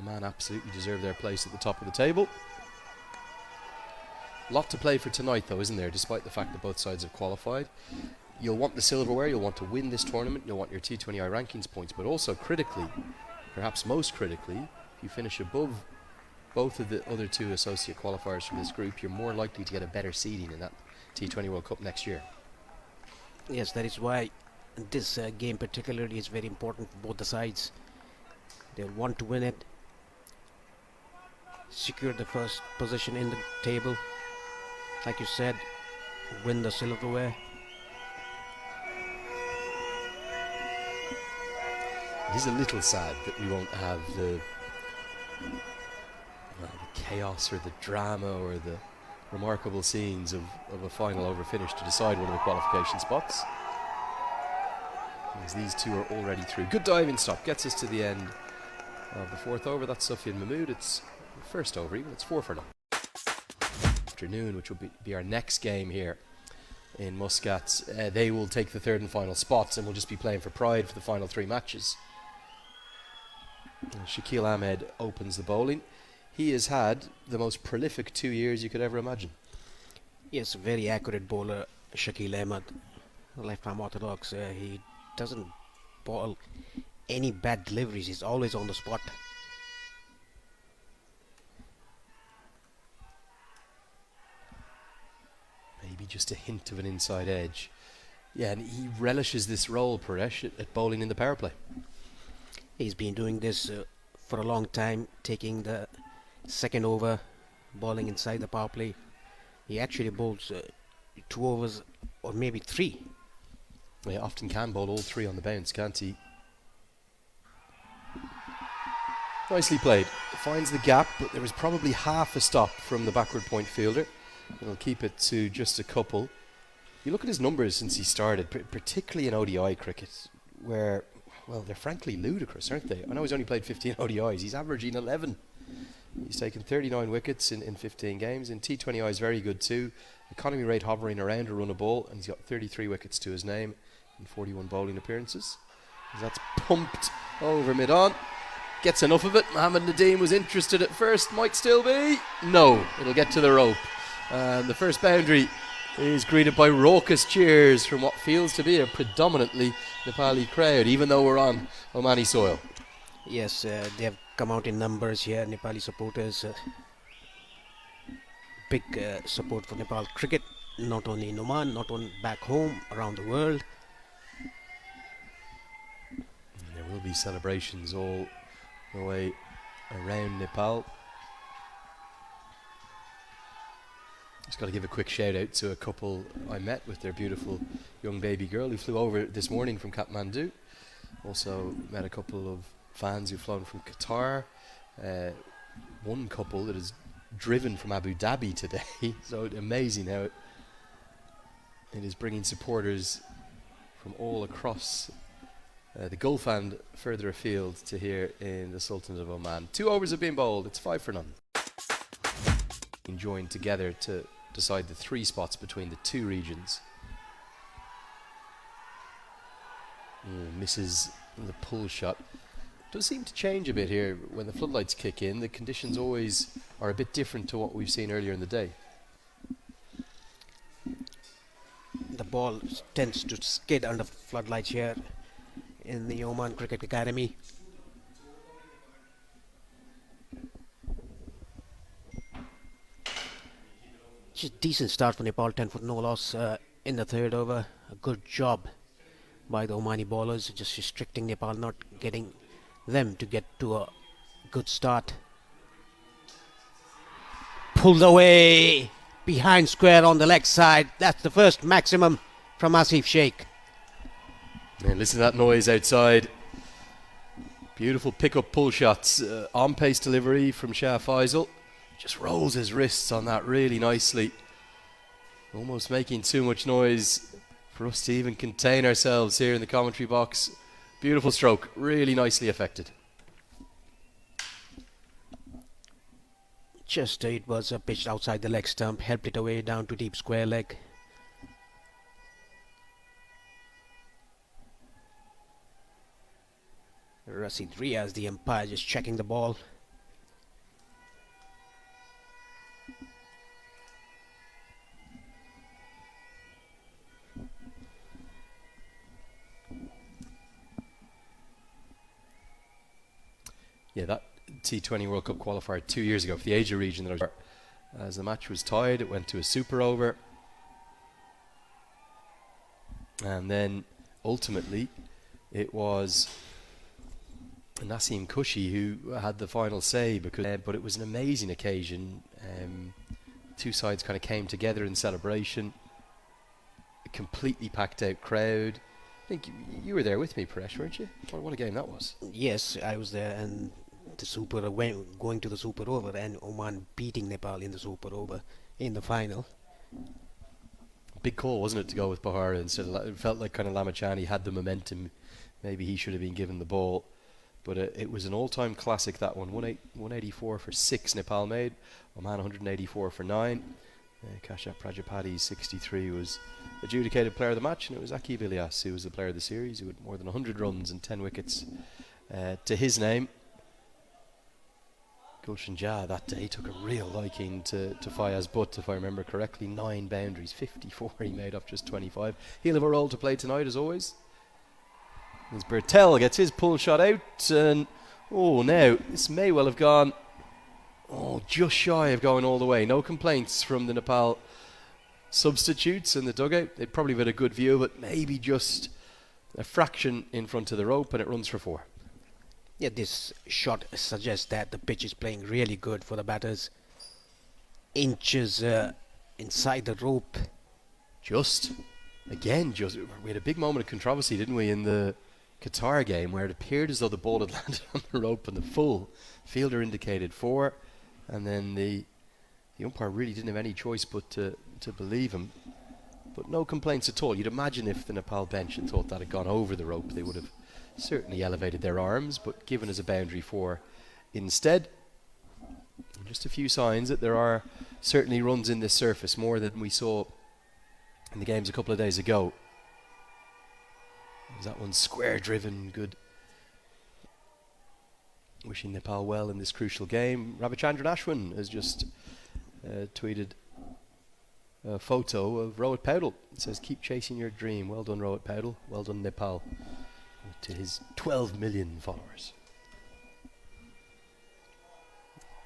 Oman absolutely deserve their place at the top of the table. Lot to play for tonight though, isn't there, despite the fact that both sides have qualified. You'll want the silverware, you'll want to win this tournament, you'll want your T20I rankings points, but also critically, perhaps most critically, if you finish above both of the other two associate qualifiers from this group, you're more likely to get a better seeding in that T20 World Cup next year. Yes, that is why this game particularly is very important for both the sides. They'll want to win it, secure the first position in the table, like you said, win the silverware. It is a little sad that we won't have the chaos or the drama or the remarkable scenes of a final over finish to decide one of the qualification spots, as these two are already through. Good diving stop gets us to the end of the fourth over. That's Sufyan Mahmood. It's first over even. It's 4-0. Afternoon, which will be our next game here in Muscat. They will take the third and final spots and will just be playing for pride for the final three matches. Shakil Ahmed opens the bowling. He has had the most prolific 2 years you could ever imagine. Yes, very accurate bowler, Shakil Ahmed, left-arm orthodox. He doesn't bowl any bad deliveries. He's always on the spot. Maybe just a hint of an inside edge. Yeah, and he relishes this role, Paresh, at bowling in the power play. He's been doing this for a long time, taking the second over, bowling inside the power play. He actually bowls 2 overs or maybe 3. He often can bowl all 3 on the bounce, can't he? Nicely played. Finds the gap, but there was probably half a stop from the backward point fielder. He'll keep it to just a couple. You look at his numbers since he started, particularly in ODI cricket, where, well, they're frankly ludicrous, aren't they? I know he's only played 15 ODIs. He's averaging 11. He's taken 39 wickets in 15 games. In T20I is very good too. Economy rate hovering around a run a ball, and he's got 33 wickets to his name in 41 bowling appearances. As that's pumped over mid-on. Gets enough of it. Mohammed Nadeem was interested at first. Might still be. No, it'll get to the rope. And the first boundary is greeted by raucous cheers from what feels to be a predominantly Nepali crowd, even though we're on Omani soil. Yes, they have come out in numbers here, Nepali supporters. Big support for Nepal cricket, not only in Oman, not only back home, around the world. And there will be celebrations all the way around Nepal. Just got to give a quick shout out to a couple I met with their beautiful young baby girl who flew over this morning from Kathmandu. Also met a couple of fans who've flown from Qatar. One couple that is driven from Abu Dhabi today. So amazing how it is bringing supporters from all across the Gulf and further afield to here in the Sultanate of Oman. 2 overs have been bowled. It's 5-0. Joined together to decide the 3 spots between the 2 regions. Misses the pull shot. Does seem to change a bit here when the floodlights kick in. The conditions always are a bit different to what we've seen earlier in the day. The ball tends to skid under floodlights here in the Oman Cricket Academy. Just decent start for Nepal, 10 for no loss in the third over. A good job by the Omani bowlers, just restricting Nepal, not getting them to get to a good start. Pulled away behind square on the leg side. That's the first maximum from Asif Sheikh. And listen to that noise outside. Beautiful pick-up pull shots. On-pace delivery from Shah Faisal. Just rolls his wrists on that really nicely. Almost making too much noise for us to even contain ourselves here in the commentary box. Beautiful stroke, really nicely affected. Just it was pitched outside the leg stump, helped it away down to deep square leg. Rasid Riaz, the umpire, just checking the ball. Yeah, that T20 World Cup qualifier 2 years ago for the Asia region. That as the match was tied, it went to a super over. And then ultimately it was Nassim Kushi who had the final say, because but it was an amazing occasion. Two sides kind of came together in celebration. A completely packed out crowd. I think you were there with me, Paresh, weren't you? What a game that was. Yes, I was there, and going to the super over, and Oman beating Nepal in the super over in the final. Big call, wasn't it, to go with Bahara instead of it felt like kind of Lamachani had the momentum. Maybe he should have been given the ball. But it was an all-time classic, that one. 184 for 6 Nepal made. Oman 184 for 9. Kashyap Prajapati 63 was adjudicated player of the match, and it was Akib Ilyas who was the player of the series, who had more than 100 runs and 10 wickets to his name. Gulshan Jah that day took a real liking to Fayaz Butt, if I remember correctly. 9 boundaries, 54 he made off just 25. He'll have a role to play tonight, as always. As Bertel gets his pull shot out, and now this may well have gone just shy of going all the way. No complaints from the Nepal substitutes in the dugout. They'd probably had a good view, but maybe just a fraction in front of the rope, and it runs for 4. Yeah, this shot suggests that the pitch is playing really good for the batters. Inches inside the rope. We had a big moment of controversy, didn't we, in the Qatar game, where it appeared as though the ball had landed on the rope, and the full fielder indicated 4, and then the umpire really didn't have any choice but to believe him. But no complaints at all. You'd imagine if the Nepal bench had thought that had gone over the rope, they would have certainly elevated their arms, but given as a boundary 4 instead. And just a few signs that there are certainly runs in this surface, more than we saw in the games a couple of days ago. That one's square driven, good. Wishing Nepal well in this crucial game. Ravichandran Ashwin has just tweeted a photo of Rohit Paudel. It says, "Keep chasing your dream. Well done, Rohit Paudel. Well done, Nepal." To his 12 million followers.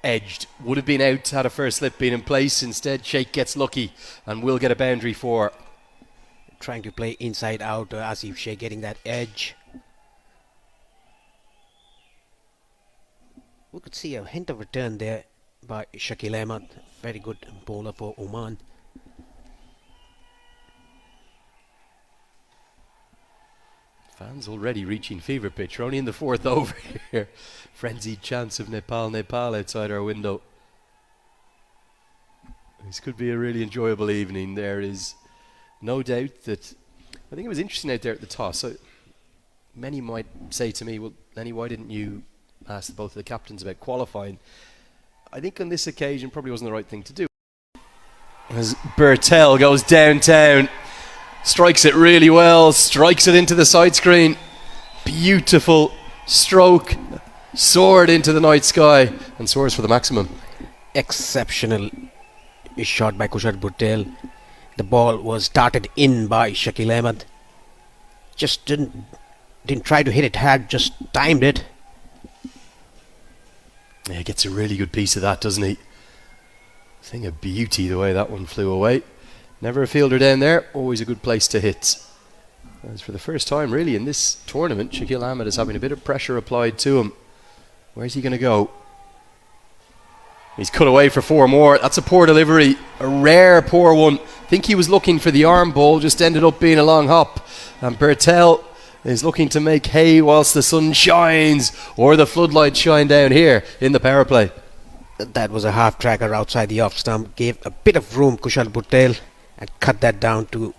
Edged. Would have been out had a first slip been in place. Instead, Sheikh gets lucky and will get a boundary 4. Trying to play inside out, Asif Sheikh getting that edge. We could see a hint of return there by Shakil Ahmed. Very good bowler for Oman. Fans already reaching fever pitch. We're only in the 4th over here. Frenzied chance of Nepal outside our window. This could be a really enjoyable evening. There is no doubt that I think it was interesting out there at the toss. So many might say to me, "Well, Lenny, why didn't you ask both of the captains about qualifying?" I think on this occasion probably wasn't the right thing to do. As Bertel goes downtown, strikes it really well, strikes it into the side screen. Beautiful stroke, soared into the night sky, and soars for the maximum. Exceptional shot by Kushal Bhutel. The ball was started in by Shakil Ahmed. Just didn't try to hit it hard, just timed it. Yeah, he gets a really good piece of that, doesn't he? Thing of beauty the way that one flew away. Never a fielder down there, always a good place to hit. As for the first time really in this tournament, Shakil Ahmed is having a bit of pressure applied to him. Where's he going to go? He's cut away for 4 more. That's a poor delivery, a rare poor one. I think he was looking for the arm ball, just ended up being a long hop. And Bertel is looking to make hay whilst the sun shines, or the floodlights shine down here in the power play. That was a half tracker outside the off stump, gave a bit of room Kushal Bhutel and cut that down to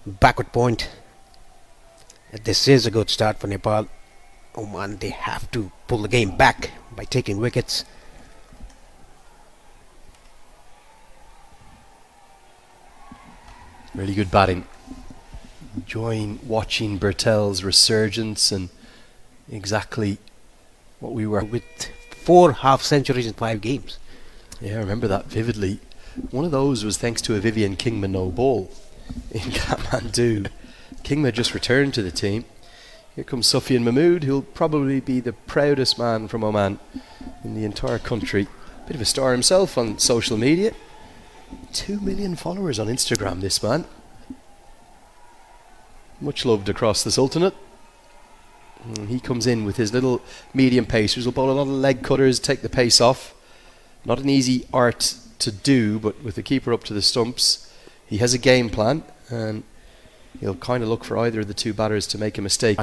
backward point. This is a good start for Nepal. Oman, they have to pull the game back by taking wickets. Really good batting. Enjoying watching Bertel's resurgence, and exactly what we were with 4 half centuries in 5 games. Yeah, I remember that vividly. One of those was thanks to a Vivian Kingma no ball in Kathmandu. Kingma just returned to the team. Here comes Sufyan Mahmood, who'll probably be the proudest man from Oman in the entire country. Bit of a star himself on social media. 2 million followers on Instagram, this man. Much loved across the Sultanate. He comes in with his little medium pacers. Will bowl a lot of leg cutters, take the pace off. Not an easy art to do, but with the keeper up to the stumps, he has a game plan, and he'll kind of look for either of the two batters to make a mistake.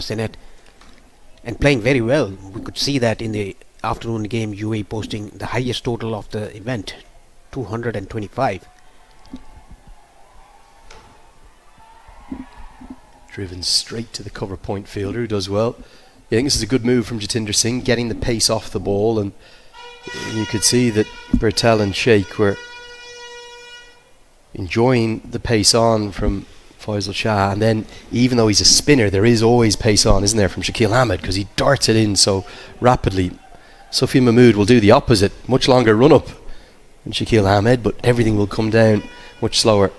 And playing very well. We could see that in the afternoon game, UAE posting the highest total of the event, 225. Driven straight to the cover point fielder, who does well. I think this is a good move from Jatinder Singh, getting the pace off the ball, and you could see that Bertel and Sheikh were enjoying the pace on from Faisal Shah, and then even though he's a spinner, there is always pace on, isn't there, from Shakil Ahmed, because he darts it in so rapidly. Sufyan Mahmood will do the opposite, much longer run up than Shakil Ahmed, but everything will come down much slower,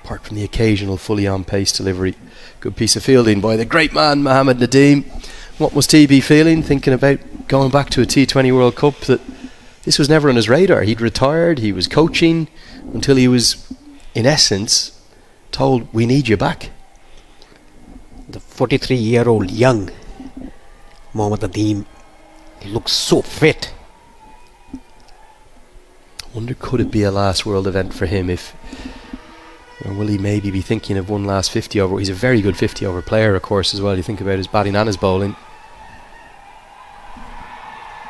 apart from the occasional fully on pace delivery. Good piece of fielding by the great man Mohammed Nadeem. What must he be feeling, thinking about going back to a T20 World Cup, that this was never on his radar? He'd retired, he was coaching, until he was, in essence, told, we need you back. The 43-year-old young Mohammed Nadeem looks so fit. I wonder, could it be a last world event for him, or will he maybe be thinking of one last 50 over? He's a very good 50 over player, of course, as well. You think about his batting and his bowling.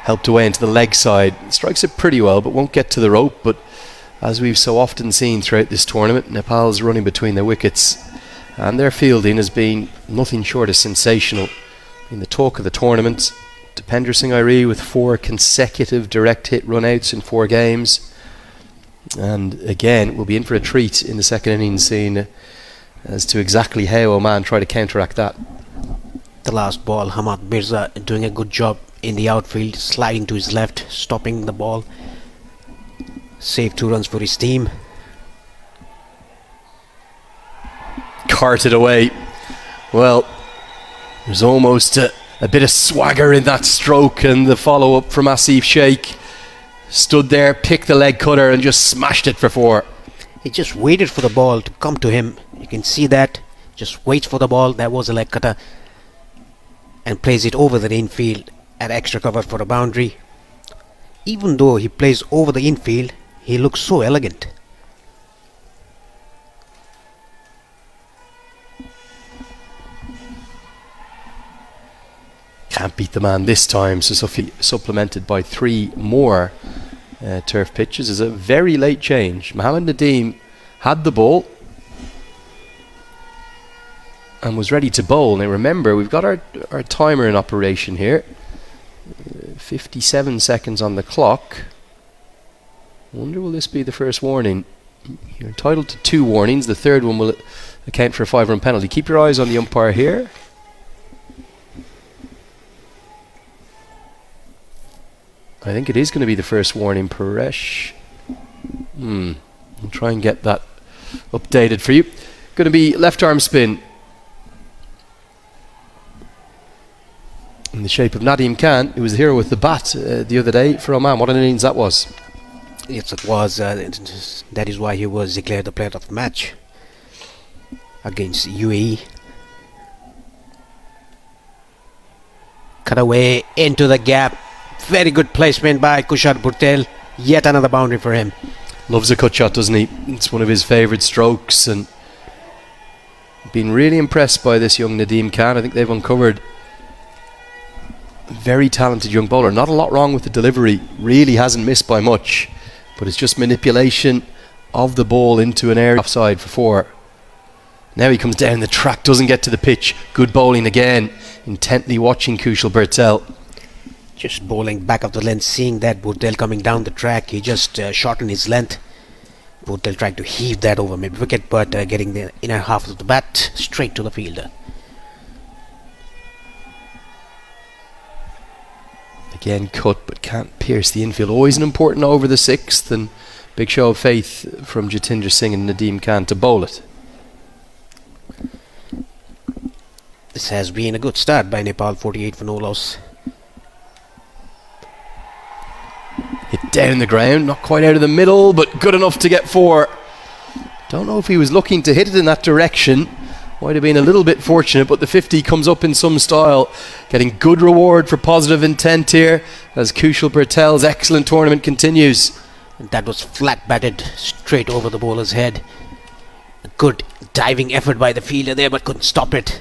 Helped away into the leg side, strikes it pretty well but won't get to the rope. But as we've so often seen throughout this tournament, Nepal's running between their wickets, and their fielding has been nothing short of sensational. In the talk of the tournament, Dipender Singh Airi with 4 consecutive direct hit run-outs in 4 games, and again we'll be in for a treat in the second innings, seeing as to exactly how Oman try to counteract that. The last ball, Hamad Mirza doing a good job in the outfield, sliding to his left, stopping the ball, saved 2 runs for his team. Carted away. Well, there's almost a bit of swagger in that stroke, and the follow-up from Asif Sheikh. Stood there, picked the leg cutter and just smashed it for 4. He just waited for the ball to come to him. You can see that. Just waits for the ball. That was a leg cutter. And plays it over the infield at extra cover for a boundary. Even though he plays over the infield, he looks so elegant. Can't beat the man this time, so Sufi supplemented by 3 more turf pitches. Is a very late change. Mohammed Nadeem had the ball and was ready to bowl. Now remember, we've got our timer in operation here. 57 seconds on the clock. Wonder, will this be the first warning? You're entitled to 2 warnings. The third one will account for a 5-run penalty. Keep your eyes on the umpire here. I think it is going to be the first warning, Paresh. I'll try and get that updated for you. Going to be left arm spin in the shape of Nadeem Khan, who was the hero with the bat the other day for Oman. What an innings that was. Yes, it was. That is why he was declared the player of the match against UAE. Cut away into the gap. Very good placement by Kushal Burtel. Yet another boundary for him. Loves a cut shot, doesn't he? It's one of his favourite strokes, and been really impressed by this young Nadeem Khan. I think they've uncovered a very talented young bowler. Not a lot wrong with the delivery. Really hasn't missed by much, but it's just manipulation of the ball into an area offside for 4. Now he comes down the track, doesn't get to the pitch. Good bowling again. Intently watching Kushal Burtel. Just bowling back of the length, seeing that Burtel coming down the track, he just shortened his length. Burtel trying to heave that over mid-wicket, but getting the inner half of the bat straight to the fielder. Again cut, but can't pierce the infield. Always an important over the 6th, and big show of faith from Jatinder Singh and Nadeem Khan to bowl it. This has been a good start by Nepal, 48 for no loss. Hit down the ground, not quite out of the middle, but good enough to get 4. Don't know if he was looking to hit it in that direction. Might have been a little bit fortunate, but the 50 comes up in some style. Getting good reward for positive intent here as Kushal Patel's excellent tournament continues. And that was flat batted straight over the bowler's head. A good diving effort by the fielder there, but couldn't stop it.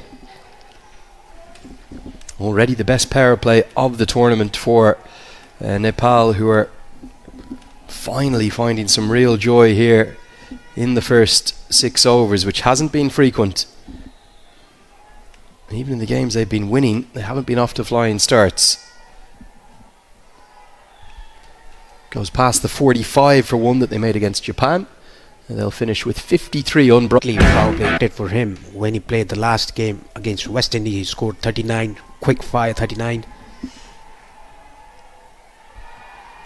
Already the best power play of the tournament for Nepal, who are finally finding some real joy here in the first 6 overs, which hasn't been frequent. Even in the games they've been winning, they haven't been off to flying starts. Goes past the 45 for 1 that they made against Japan, and they'll finish with 53 unbroken. Power play did for him when he played the last game against West Indies. He scored 39, quick fire 39.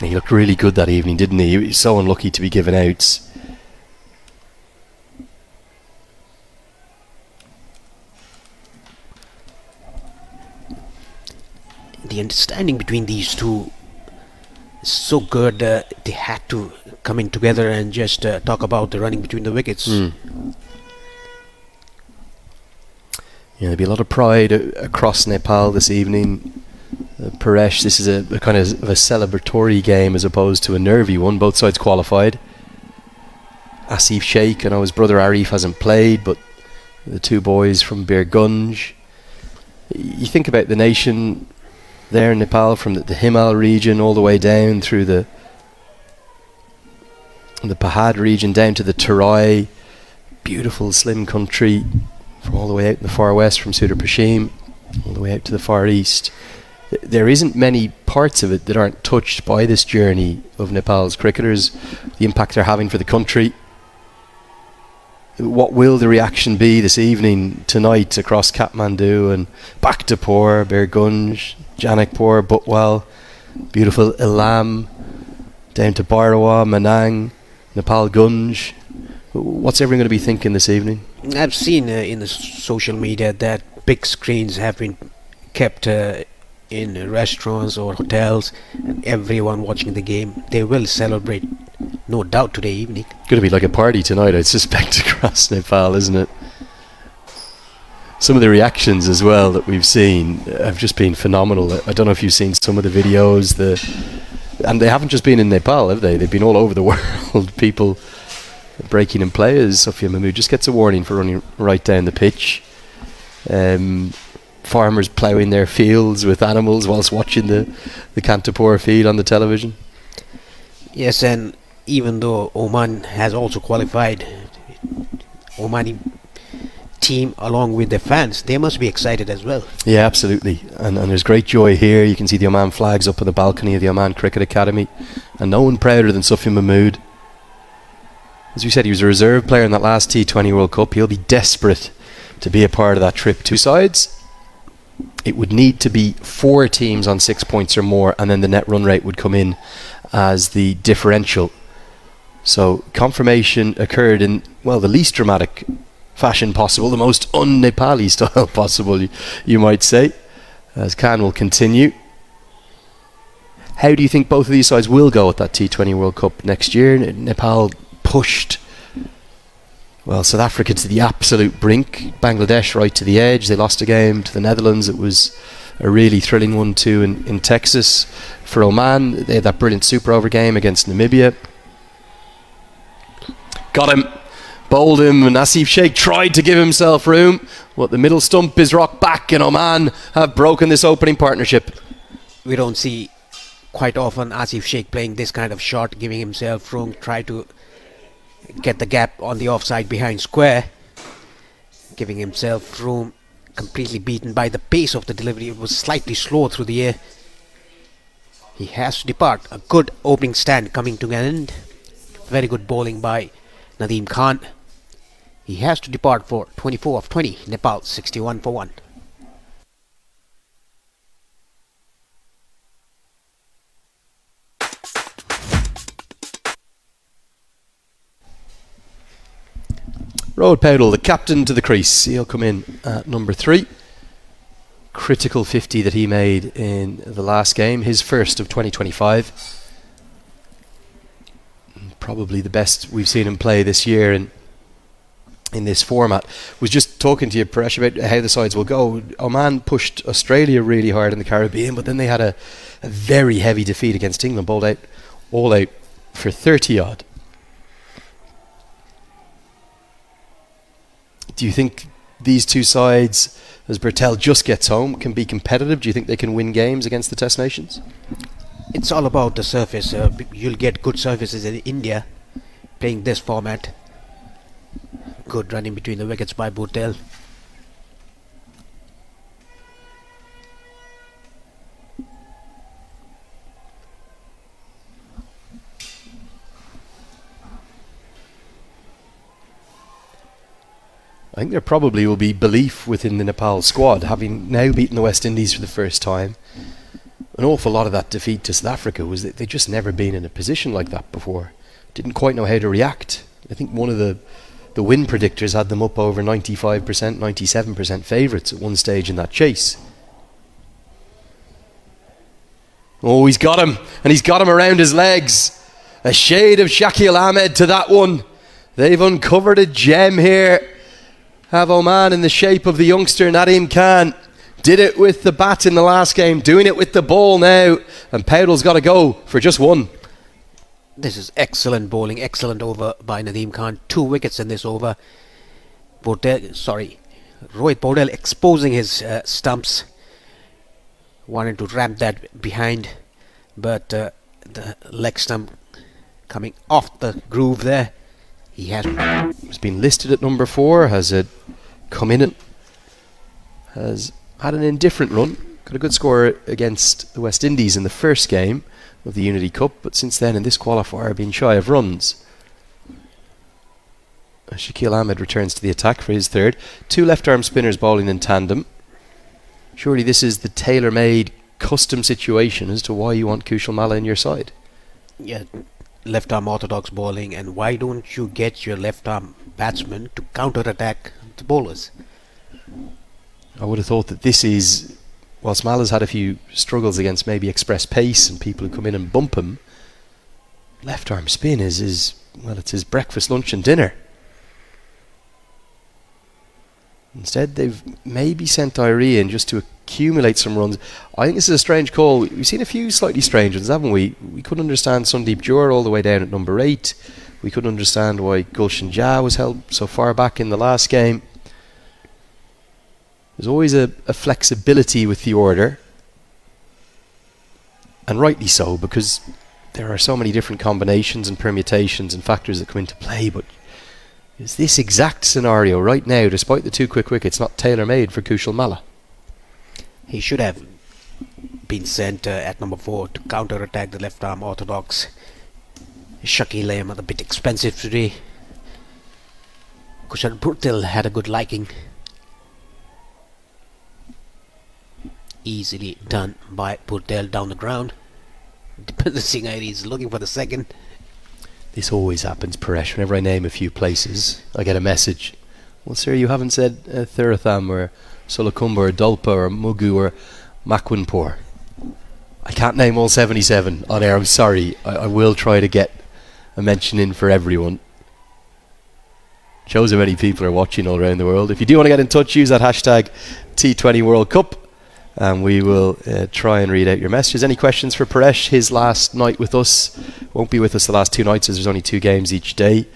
He looked really good that evening, didn't he? He was so unlucky to be given out. The understanding between these two is so good. They had to come in together and just talk about the running between the wickets. Yeah, there'll be a lot of pride across Nepal this evening. Paresh, this is a kind of a celebratory game as opposed to a nervy one. Both sides qualified. Asif Sheikh, I know his brother Arif hasn't played, but the 2 boys from Birgunj. You think about the nation there in Nepal, from the Himal region all the way down through the Pahad region down to the Terai. Beautiful slim country from all the way out in the far west, from Sudar Pashim all the way out to the far east. There isn't many parts of it that aren't touched by this journey of Nepal's cricketers, the impact they're having for the country. What will the reaction be this evening, tonight, across Kathmandu and Bhaktapur, Birgunj, Janakpur, Butwal, beautiful Ilam, down to Bhairawa, Manang, Nepal Gunj? What's everyone going to be thinking this evening? I've seen in the social media that big screens have been kept in restaurants or hotels, and everyone watching the game, they will celebrate, no doubt, today evening. Going to be like a party tonight, I suspect, across Nepal, isn't it? Some of the reactions as well that we've seen have just been phenomenal. I don't know if you've seen some of the videos, and they haven't just been in Nepal, have they? They've been all over the world. People breaking in play as Sufyan Mahmood just gets a warning for running right down the pitch. Farmers ploughing their fields with animals whilst watching the Kantapur feed on the television. Yes, and even though Oman has also qualified, Omani team along with their fans, they must be excited as well. Yeah, absolutely. And there's great joy here. You can see the Oman flags up on the balcony of the Oman Cricket Academy, and no one prouder than Sufyan Mahmood. As we said, he was a reserve player in that last T20 World Cup. He'll be desperate to be a part of that trip. 2 sides. It would need to be 4 teams on 6 points or more, and then the net run rate would come in as the differential. So confirmation occurred in, well, the least dramatic fashion possible, the most un-Nepali style possible, you might say, as Khan will continue. How do you think both of these sides will go at that T20 World Cup next year? Nepal pushed, well, South Africa to the absolute brink, Bangladesh right to the edge. They lost a game to the Netherlands. It was a really thrilling one too in Texas. For Oman, they had that brilliant super over game against Namibia. Got him, bowled him, and Asif Sheikh tried to give himself room, but the middle stump is rocked back, and Oman have broken this opening partnership. We don't see quite often Asif Sheikh playing this kind of shot, giving himself room, try to get the gap on the offside behind square, giving himself room, completely beaten by the pace of the delivery. It was slightly slow through the air. He has to depart. A good opening stand coming to an end. Very good bowling by Nadeem Khan. He has to depart for 24 of 20. Nepal 61 for 1. Rohit Paudel, the captain, to the crease. He'll come in at number 3. critical 50 that he made in the last game, his first of 2025. Probably the best we've seen him play this year in this format. Was just talking to you, Paresh, about how the sides will go. Oman pushed Australia really hard in the Caribbean, but then they had a very heavy defeat against England, bowled out all out for 30 odd. Do you think these two sides, as Bertel just gets home, can be competitive? Do you think they can win games against the Test nations? It's all about the surface. You'll get good surfaces in India playing this format. Good running between the wickets by Bertel. I think there probably will be belief within the Nepal squad, having now beaten the West Indies for the first time. An awful lot of that defeat to South Africa was that they'd just never been in a position like that before. Didn't quite know how to react. I think one of the win predictors had them up over 95%, 97% favourites at one stage in that chase. Oh, he's got him, and he's got him around his legs. A shade of Shakil Ahmed to that one. They've uncovered a gem here. Have Oman in the shape of the youngster Nadeem Khan. Did it with the bat in the last game, doing it with the ball now, and Powdell's got to go for just one. This is excellent bowling, excellent over by Nadeem Khan. 2 wickets in this over. Rohit Powdell exposing his stumps. Wanted to ramp that behind, but the leg stump coming off the groove there. He has been listed at number 4, has come in and has had an indifferent run. Got a good score against the West Indies in the first game of the Unity Cup, but since then in this qualifier been shy of runs. Shakil Ahmed returns to the attack for his third. 2 left-arm spinners bowling in tandem. Surely this is the tailor-made custom situation as to why you want Kushal Malla in your side. Yeah, left-arm orthodox bowling, and why don't you get your left-arm batsman to counter-attack the bowlers? I would have thought that this is, whilst Mala's had a few struggles against maybe express pace and people who come in and bump him, left-arm spin is well, it's his breakfast, lunch and dinner. Instead, they've maybe sent Irie in just to accumulate some runs. I think this is a strange call. We've seen a few slightly strange ones, haven't we? We couldn't understand Sundeep Jur all the way down at number 8. We couldn't understand why Gulshan Jah was held so far back in the last game. There's always a flexibility with the order, and rightly so, because there are so many different combinations and permutations and factors that come into play. But is this exact scenario right now, despite the 2 quick wickets, not tailor-made for Kushal Malla? He should have been sent at number 4 to counter-attack the left-arm orthodox. Shakil Ahmed a bit expensive today. Kushal Bertel had a good liking. Easily done by Bertel down the ground. Dipender Singh is looking for the second. This always happens, Paresh. Whenever I name a few places, I get a message. Well, sir, you haven't said Thuratham or Sulakumba or Dulpa or Mugu or Makwinpur. I can't name all 77 on air. I'm sorry. I will try to get a mention in for everyone. Shows how many people are watching all around the world. If you do want to get in touch, use that hashtag T20 World Cup, and we will try and read out your messages. Any questions for Paresh? His last night with us. Won't be with us the last 2 nights as there's only 2 games each day.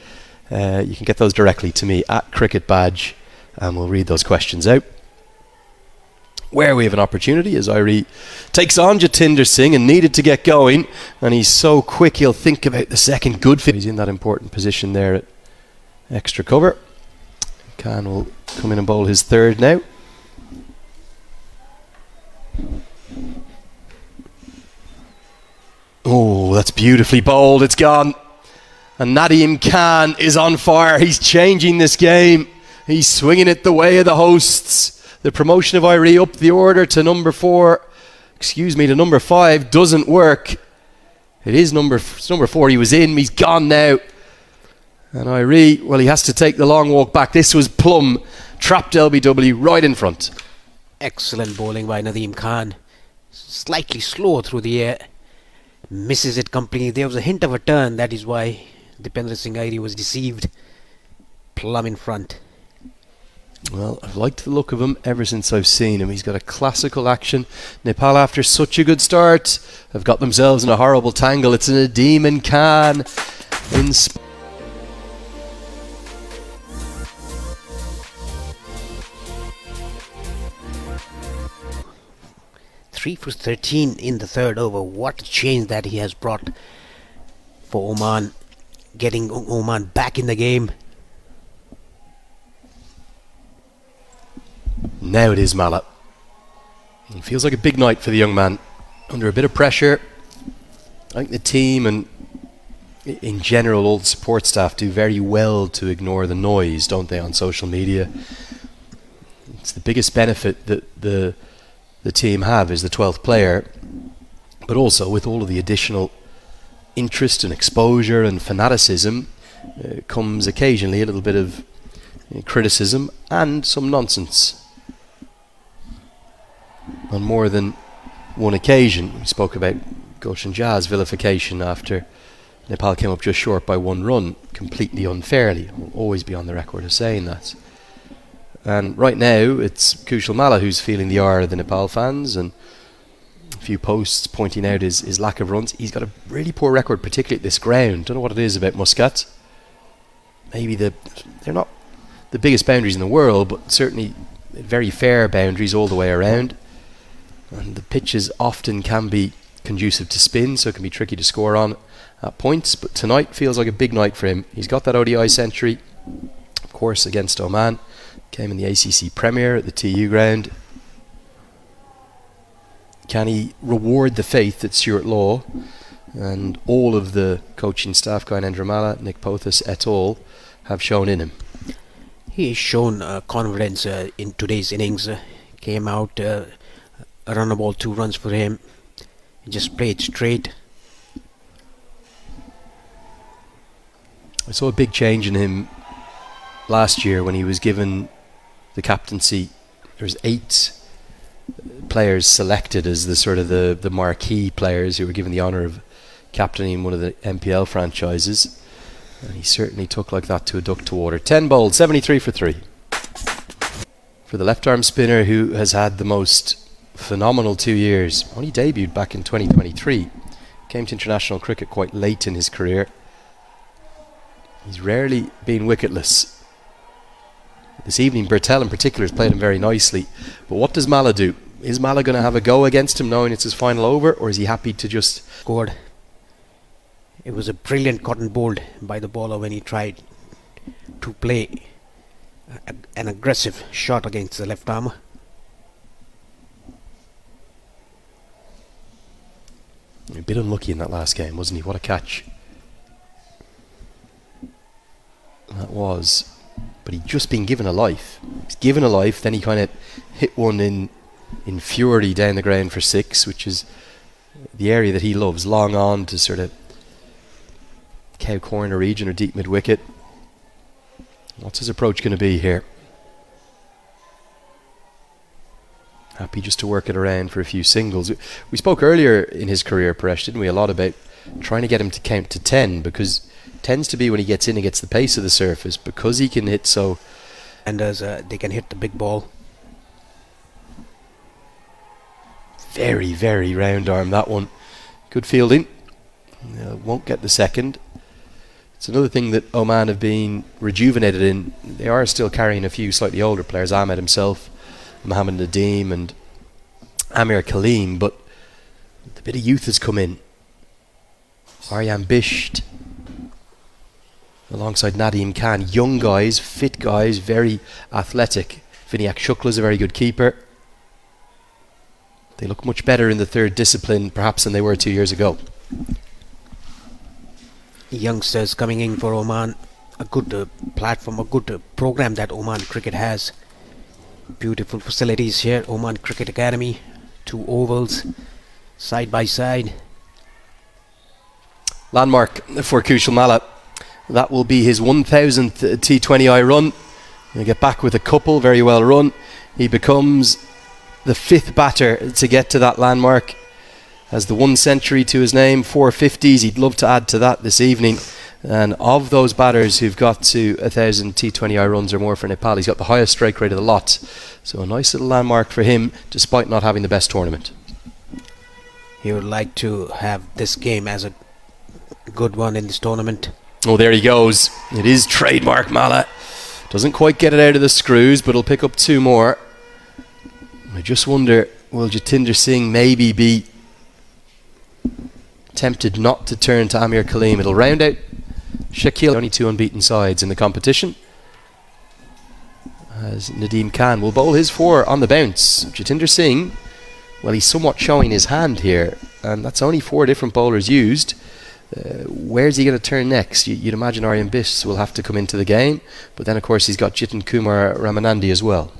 You can get those directly to me at Cricket Badge, and we'll read those questions out. Where we have an opportunity as Irie takes on Jatinder Singh and needed to get going, and he's so quick he'll think about the second good fit. He's in that important position there at extra cover. Khan will come in and bowl his third now. Oh, that's beautifully bowled. It's gone. And Nadeem Khan is on fire. He's changing this game. He's swinging it the way of the hosts. The promotion of Irie up the order to number 5 doesn't work. It is number 4. He was in. He's gone now. And Irie, well, he has to take the long walk back. This was plumb. Trapped LBW right in front. Excellent bowling by Nadeem Khan. Slightly slow through the air. Misses it completely. There was a hint of a turn. That is why Dipendra Singh Airi was deceived. Plumb in front. Well, I've liked the look of him ever since I've seen him. He's got a classical action. Nepal, after such a good start, have got themselves in a horrible tangle. It's Nadeem and Khan in 3 for 13 in the third over. What a change that he has brought for Oman, getting Oman back in the game. Now it is Mala. It feels like a big night for the young man. Under a bit of pressure, I think the team and in general all the support staff do very well to ignore the noise, don't they, on social media. It's the biggest benefit that the team have is the 12th player, but also with all of the additional interest and exposure and fanaticism comes occasionally a little bit of criticism and some nonsense. On more than one occasion, we spoke about Gulshan Jazz vilification after Nepal came up just short by one run, completely unfairly. I'll always be on the record of saying that. And right now, it's Kushal Malla who's feeling the ire of the Nepal fans, and a few posts pointing out his lack of runs. He's got a really poor record, particularly at this ground. Don't know what it is about Muscat. Maybe they're not the biggest boundaries in the world, but certainly very fair boundaries all the way around. And the pitches often can be conducive to spin, so it can be tricky to score on at points. But tonight feels like a big night for him. He's got that ODI century, of course, against Oman. Came in the ACC Premier at the TU ground. Can he reward the faith that Stuart Law and all of the coaching staff, Guy Nendramala, Nick Pothas et al., have shown in him? He has shown confidence in today's innings. Came out, a run of ball, 2 runs for him. He just played straight. I saw a big change in him last year when he was given the captaincy. There's 8 players selected as the sort of the marquee players who were given the honour of captaining one of the MPL franchises, and he certainly took like that to a duck to water. 10 bowled, 73 for 3 for the left arm spinner who has had the most phenomenal 2 years. Only debuted back in 2023, came to international cricket quite late in his career. He's rarely been wicketless. This evening, Bertel in particular has played him very nicely. But what does Mala do? Is Mala going to have a go against him knowing it's his final over, or is he happy to just Scored. It was a brilliant cotton bowled by the bowler when he tried to play an aggressive shot against the left arm. A bit unlucky in that last game, wasn't he? What a catch that was. But he'd just been given a life. He's given a life, then he kind of hit one in fury down the ground for 6, which is the area that he loves, long on to sort of cow corner region or deep mid wicket. What's his approach going to be here? Happy just to work it around for a few singles. We spoke earlier in his career, Paresh, didn't we, a lot about trying to get him to count to 10, because tends to be when he gets in and gets the pace of the surface, because he can hit so. And as they can hit the big ball. Very, very round arm, that one. Good fielding. Won't get the second. It's another thing that Oman have been rejuvenated in. They are still carrying a few slightly older players, Ahmed himself, Mohammed Nadeem and Amir Kaleem, but a bit of youth has come in. Aryan Bisht alongside Nadeem Khan, young guys, fit guys, very athletic. Vinayak Shukla is a very good keeper. They look much better in the third discipline perhaps than they were 2 years ago. Youngsters coming in for Oman. A good platform, a good program that Oman Cricket has. Beautiful facilities here. Oman Cricket Academy, 2 ovals side by side. Landmark for Kushal Malla. That will be his 1000th T20I run. He'll get back with a couple, very well run. He becomes the 5th batter to get to that landmark. Has the 1 century to his name, 4 50s. He'd love to add to that this evening. And of those batters who've got to 1,000 T20I runs or more for Nepal, he's got the highest strike rate of the lot. So a nice little landmark for him, despite not having the best tournament. He would like to have this game as a good one in this tournament. Oh, there he goes. It is trademark Mala. Doesn't quite get it out of the screws, but he'll pick up 2 more. I just wonder, will Jatinder Singh maybe be tempted not to turn to Amir Kaleem? It'll round out Shakil, only 2 unbeaten sides in the competition, as Nadeem Khan will bowl his 4 on the bounce. Jatinder Singh, well, he's somewhat showing his hand here, and that's only 4 different bowlers used. Where's he going to turn next? You'd imagine Aryan Biss will have to come into the game, but then of course he's got Jitin Kumar Ramanandi as well.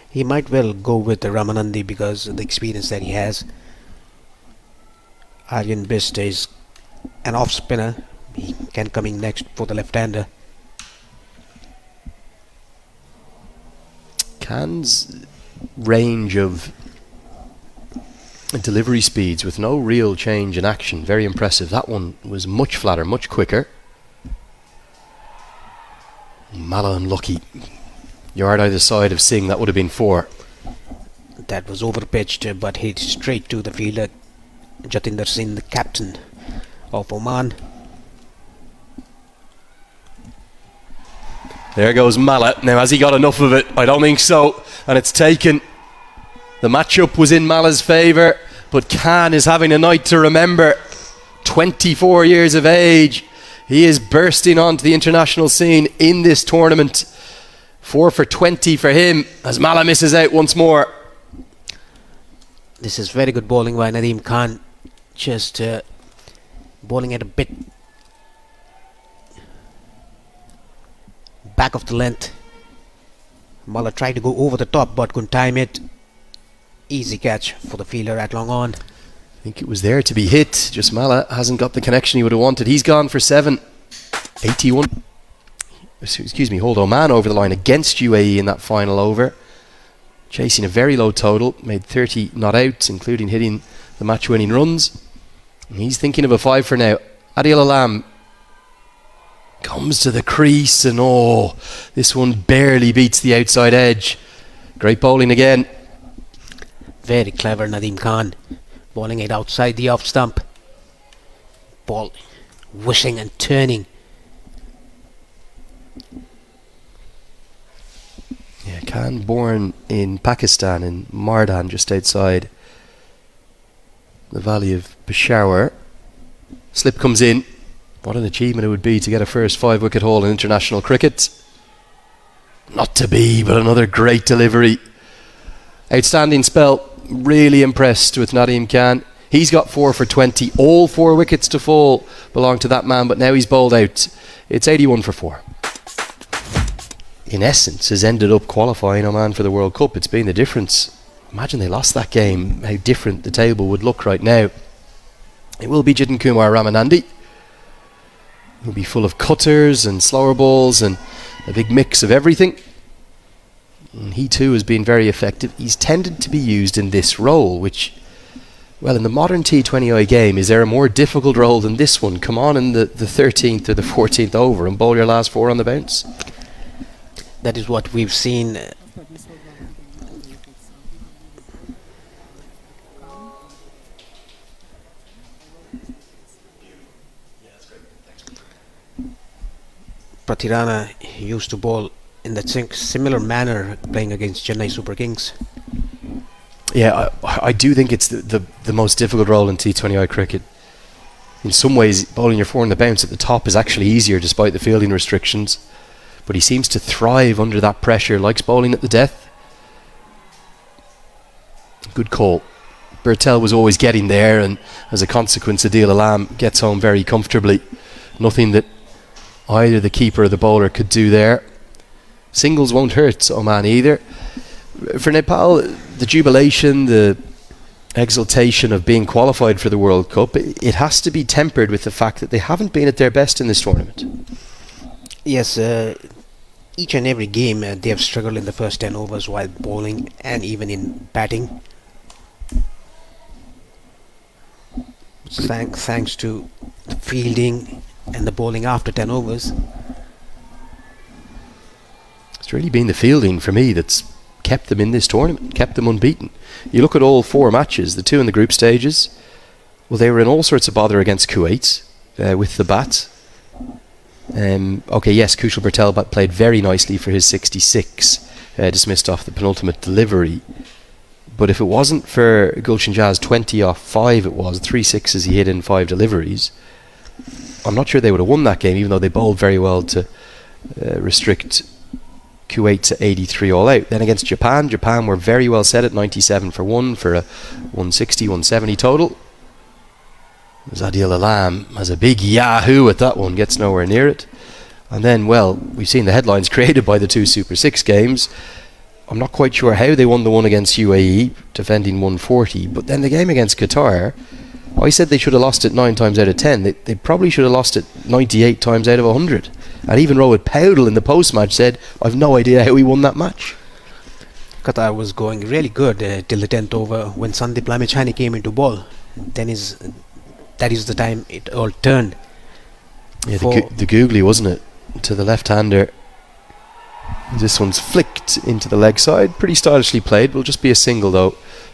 He might well go with the Ramanandi because of the experience that he has. Aryan Biss is an off spinner. He can come in next for the left-hander. Khan's range of delivery speeds with no real change in action, very impressive. That one was much flatter, much quicker. Mala unlucky. Yard either side of Singh, that would have been 4. That was overpitched, but hit straight to the fielder. Jatinder Singh, the captain of Oman. There goes Mala. Now, has he got enough of it? I don't think so. And it's taken. The matchup was in Mala's favour, but Khan is having a night to remember. 24 years of age. He is bursting onto the international scene in this tournament. 4 for 20 for him as Mala misses out once more. This is very good bowling by Nadeem Khan. Just bowling at a bit back of the length. Mala tried to go over the top but couldn't time it. Easy catch for the fielder at long on. I think it was there to be hit. Just Mala hasn't got the connection he would have wanted. He's gone for 7. 81. Excuse me, hold Oman over the line against UAE in that final over. Chasing a very low total. Made 30 not outs, including hitting the match-winning runs. And he's thinking of a 5 for now. Adil Alam comes to the crease and this one barely beats the outside edge. Great bowling again. Very clever Nadeem Khan. Bowling it outside the off stump. Ball wishing and turning. Yeah, Khan born in Pakistan, in Mardan, just outside the valley of Peshawar. Slip comes in. What an achievement it would be to get a first 5-wicket haul in international cricket. Not to be, but another great delivery. Outstanding spell. Really impressed with Nadeem Khan. He's got 4 for 20. All 4 wickets to fall belong to that man, but now he's bowled out. It's 81 for 4. In essence, has ended up qualifying Oman for the World Cup. It's been the difference. Imagine they lost that game, how different the table would look right now. It will be Jitin Kumar Ramanandi. It will be full of cutters and slower balls and a big mix of everything. And he too has been very effective. He's tended to be used in this role, which, well, in the modern T20I game, is there a more difficult role than this one? Come on in the 13th or the 14th over and bowl your last 4 on the bounce. That is what we've seen. Prathirana used to bowl in that similar manner playing against Chennai Super Kings. Yeah, I do think it's the most difficult role in T20I cricket. In some ways, bowling your 4 on the bounce at the top is actually easier despite the fielding restrictions. But he seems to thrive under that pressure, likes bowling at the death. Good call. Bertel was always getting there, and as a consequence, Adil Alam gets home very comfortably. Nothing that either the keeper or the bowler could do there. Singles won't hurt Oman either. For Nepal, the jubilation, the exultation of being qualified for the World Cup, it has to be tempered with the fact that they haven't been at their best in this tournament. Yes, each and every game they have struggled in the first 10 overs while bowling and even in batting. Thanks to the fielding and the bowling after 10 overs. It's really been the fielding for me that's kept them in this tournament, kept them unbeaten. You look at all 4 matches, the 2 in the group stages, well, they were in all sorts of bother against Kuwait with the bat. Okay, yes, Kushal Patel played very nicely for his 66, dismissed off the penultimate delivery. But if it wasn't for Gulshan Jazz 20 off 5, it was 3 sixes he hit in 5 deliveries, I'm not sure they would have won that game, even though they bowled very well to restrict Kuwait to 83 all out. Then against Japan were very well set at 97 for 1 for a 160, 170 total. Zadil Alam has a big yahoo at that one, gets nowhere near it. And then, well, we've seen the headlines created by the 2 Super 6 games. I'm not quite sure how they won the one against UAE, defending 140, but then the game against Qatar, I said they should have lost it 9 times out of 10. They probably should have lost it 98 times out of 100. And even Rohit Powdell in the post-match said, I've no idea how he won that match. Qatar was going really good till the 10th over when Sandeep Lamichhane came into ball. That is the time it all turned. Yeah, the googly, wasn't it? To the left-hander. This one's flicked into the leg side. Pretty stylishly played. Will just be a single, though,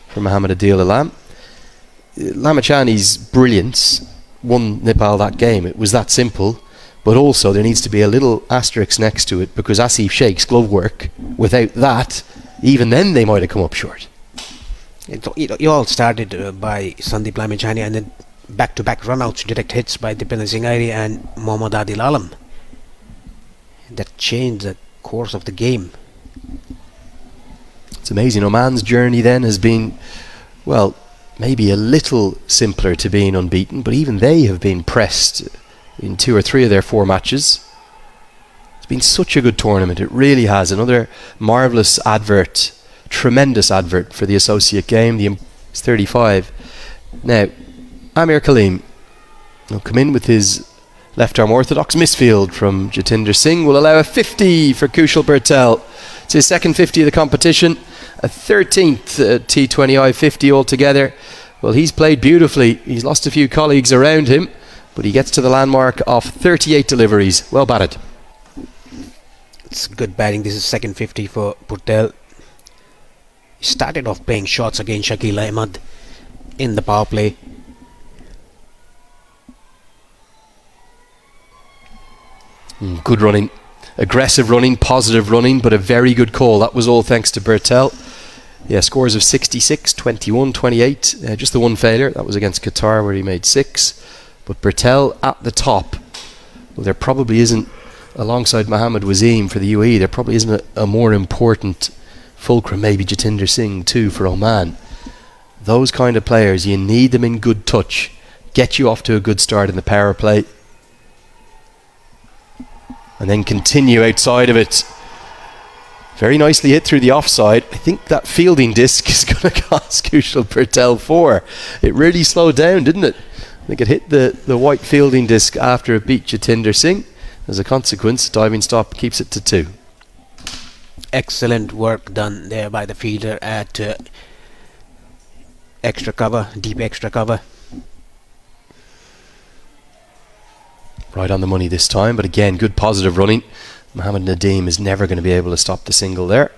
for Mohammad Adil Alam. Lamichhane's brilliance won Nepal that game. It was that simple. But also there needs to be a little asterisk next to it, because Asif Sheikh's glove work, without that, even then they might have come up short. It all started by Sandeep Lamichhane and then back-to-back run-outs, direct hits by Dipendra Singh Airi and Mohammad Adil Alam. That changed the course of the game. It's amazing. Oman's journey then has been, well, maybe a little simpler to being unbeaten, but even they have been pressed in 2 or 3 of their 4 matches. It's been such a good tournament. It really has. Another marvellous advert, tremendous advert for the associate game. It's 35. Now, Amir Kaleem will come in with his left arm orthodox misfield from Jatinder Singh. Will allow a 50 for Kushal Patel. It's his second 50 of the competition, a 13th T20I 50 altogether. Well, he's played beautifully. He's lost a few colleagues around him, but he gets to the landmark of 38 deliveries. Well batted. It's good batting. This is second 50 for Patel. He started off playing shots against Shakil Ahmed in the power play. Good running, aggressive running, positive running, but a very good call. That was all thanks to Bertel. Yeah, scores of 66, 21, 28. Just the one failure. That was against Qatar where he made 6. But Bertel at the top. Well, there probably isn't, alongside Mohammad Wazeem for the UAE, there probably isn't a more important fulcrum. Maybe Jatinder Singh too for Oman. Those kind of players, you need them in good touch. Get you off to a good start in the power play. And then continue outside of it. Very nicely hit through the offside. I think that fielding disc is going to cost Kushal Patel 4. It really slowed down, didn't it? I think it hit the white fielding disc after it beat Jatinder Singh. As a consequence, diving stop keeps it to 2. Excellent work done there by the fielder at extra cover, deep extra cover. Right on the money this time, but again, good positive running. Mohammad Nadeem is never going to be able to stop the single there.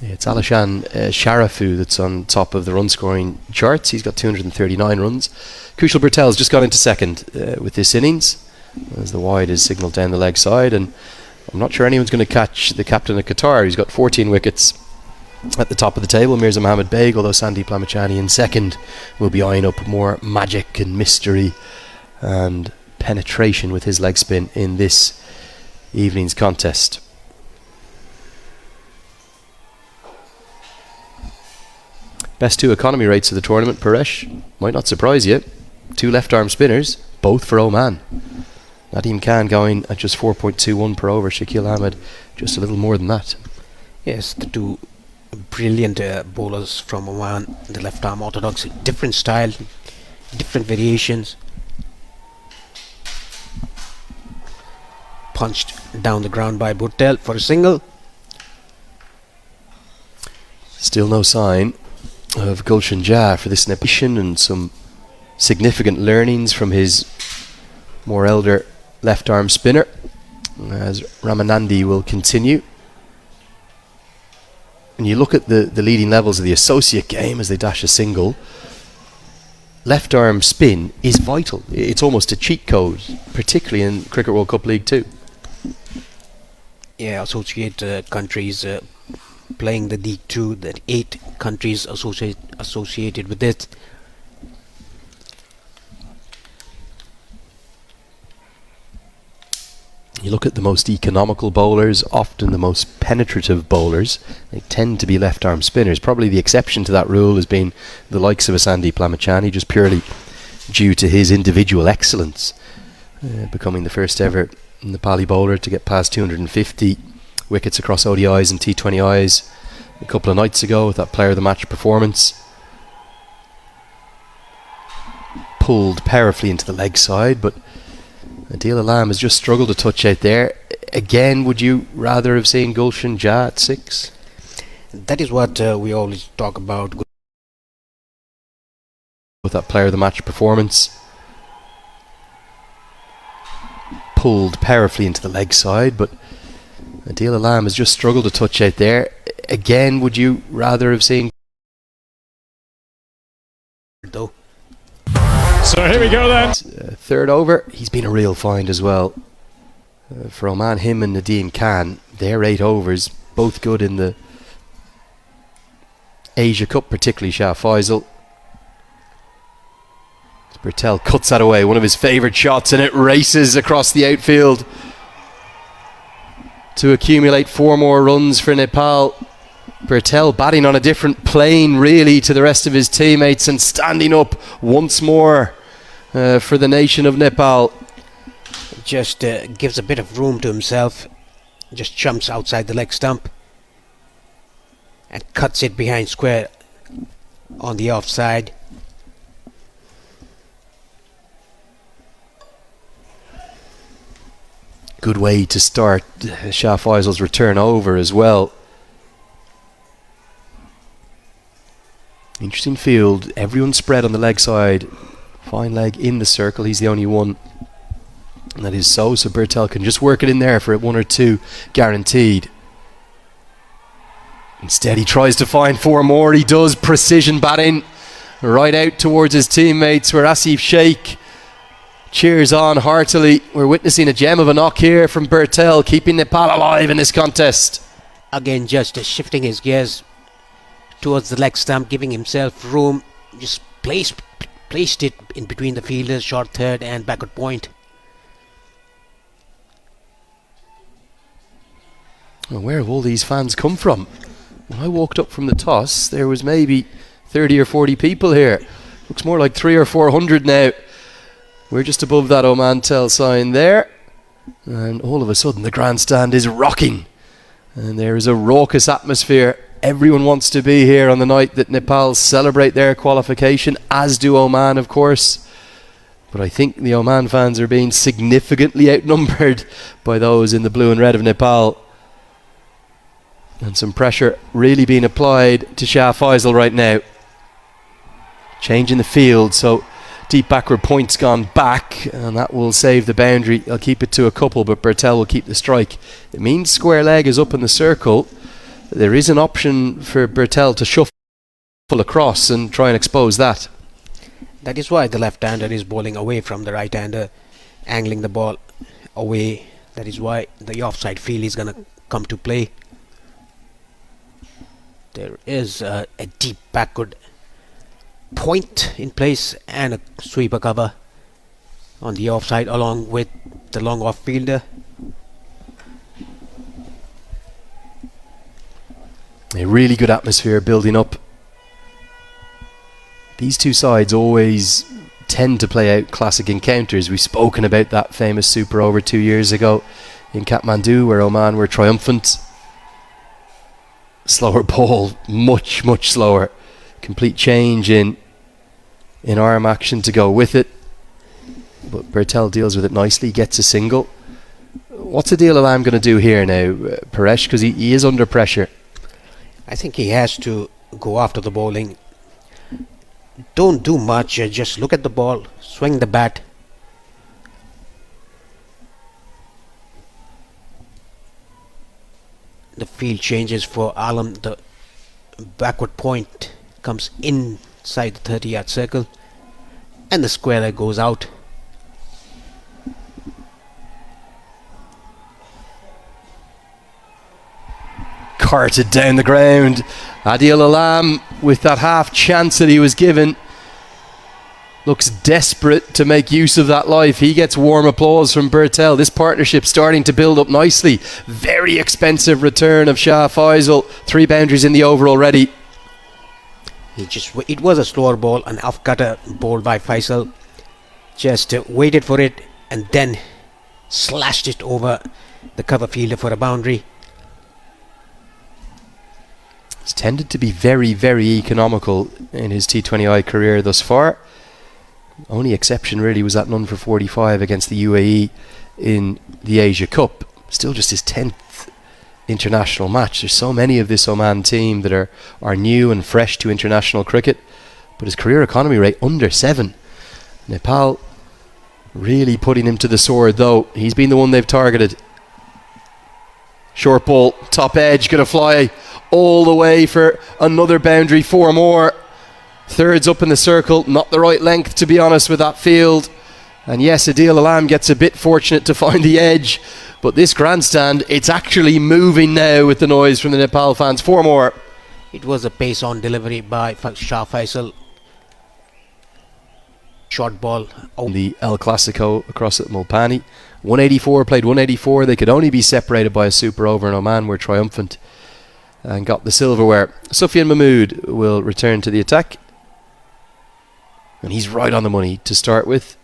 Yeah, it's Alishan Sharafu that's on top of the run scoring charts. He's got 239 runs. Kushal Bertel's just got into second with this innings, as the wide is signalled down the leg side, and I'm not sure anyone's going to catch the captain of Qatar. He's got 14 wickets at the top of the table, Mirza Mohammed Beg, although Sandeep Lamichhane in second will be eyeing up more magic and mystery and penetration with his leg spin in this evening's contest. Best 2 economy rates of the tournament, Paresh. Might not surprise you. 2 left arm spinners, both for Oman. Nadeem Khan going at just 4.21 per over. Shakil Ahmed just a little more than that. Yes, the 2 brilliant bowlers from Oman, the left arm orthodox, different style, different variations. punched down the ground by Bhuttel for a single. Still no sign of Gulshan Jah for this Nepal, and some significant learnings from his more elder left arm spinner, as Ramanandi will continue. And you look at the leading levels of the associate game as they dash a single. Left arm spin is vital. It's almost a cheat code, particularly in Cricket World Cup League 2. Yeah, associate countries playing the League 2, that 8 countries associated with it. You look at the most economical bowlers, often the most penetrative bowlers, they tend to be left arm spinners. Probably the exception to that rule has been the likes of a Sandeep Lamachani, just purely due to his individual excellence, becoming the first ever Nepali bowler to get past 250 wickets across ODIs and T20Is a couple of nights ago with that player of the match performance. Pulled powerfully into the leg side, but Adil Alam has just struggled to touch out there. Again, would you rather have seen Gulshan Jah at 6? That is what we always talk about. With that player of the match performance. Pulled powerfully into the leg side, but Adil Alam has just struggled to touch out there. Again, would you rather have seen... Though. So here we go then. Third over, he's been a real find as well. For Oman, him and Nadeem Khan, their 8 overs, both good in the Asia Cup, particularly Shah Faisal. Bertel cuts that away, one of his favourite shots, and it races across the outfield to accumulate 4 more runs for Nepal. Bertel batting on a different plane really to the rest of his teammates and standing up once more for the nation of Nepal. Just gives a bit of room to himself, just jumps outside the leg stump and cuts it behind square on the offside. Good way to start Shah Faisal's return over as well. Interesting field, everyone spread on the leg side. Fine leg in the circle, he's the only one. And that is so Bertel can just work it in there for 1 or 2 guaranteed. Instead he tries to find 4 more, he does, precision batting right out towards his teammates, where Asif Sheikh cheers on heartily. We're witnessing a gem of a knock here from Bertel, keeping Nepal alive in this contest. Again, just shifting his gears towards the leg stump, giving himself room, just placed it in between the fielders, short third and backward point. Well, where have all these fans come from? When I walked up from the toss, there was maybe 30 or 40 people here. Looks more like 300 or 400 now. We're just above that Omantel sign there, and all of a sudden the grandstand is rocking and there is a raucous atmosphere. Everyone wants to be here on the night that Nepal celebrate their qualification, as do Oman, of course. But I think the Oman fans are being significantly outnumbered by those in the blue and red of Nepal. And some pressure really being applied to Shah Faisal right now. Changing the field, so deep backward point's gone back, and that will save the boundary. They'll keep it to a couple, but Bertel will keep the strike. It means square leg is up in the circle. There is an option for Bertel to shuffle across and try and expose that. That is why the left-hander is bowling away from the right-hander, angling the ball away. That is why the offside field is going to come to play. There is a deep backward point in place and a sweeper cover on the offside along with the long off fielder. A really good atmosphere building up. These two sides always tend to play out classic encounters. We've spoken about that famous super over 2 years ago in Kathmandu, where Oman were triumphant. Slower ball, much slower. Complete change in arm action to go with it, but Bertel deals with it nicely, gets a single. What's Adil Alam going to do here now, Paresh? Because he is under pressure. I think he has to go after the bowling. Don't do much, just look at the ball, swing the bat. The field changes for Alam. The backward point comes inside the 30-yard circle, and the square goes out. Carted down the ground. Adil Alam, with that half chance that he was given, looks desperate to make use of that life. He gets warm applause from Bertel. This partnership starting to build up nicely. Very expensive return of Shah Faisal. 3 boundaries in the over already. It was a slower ball, an off cutter bowled by Faisal. Just waited for it and then slashed it over the cover fielder for a boundary. He's tended to be very, very economical in his T20I career thus far. Only exception really was that none for 45 against the UAE in the Asia Cup. Still just his 10th international match. There's so many of this Oman team that are new and fresh to international cricket, but his career economy rate under 7. Nepal really putting him to the sword though. He's been the one they've targeted. Short ball, top edge, gonna fly all the way for another boundary. 4 more. Thirds up in the circle, not the right length to be honest with that field. And yes, Adil Alam gets a bit fortunate to find the edge, but this grandstand, it's actually moving now with the noise from the Nepal fans. 4 more. It was a pace on delivery by Shah Faisal. Short ball. The El Clasico across at Mulpani. 184, played 184. They could only be separated by a super over, and Oman were triumphant and got the silverware. Sufyan Mahmood will return to the attack. And he's right on the money to start with.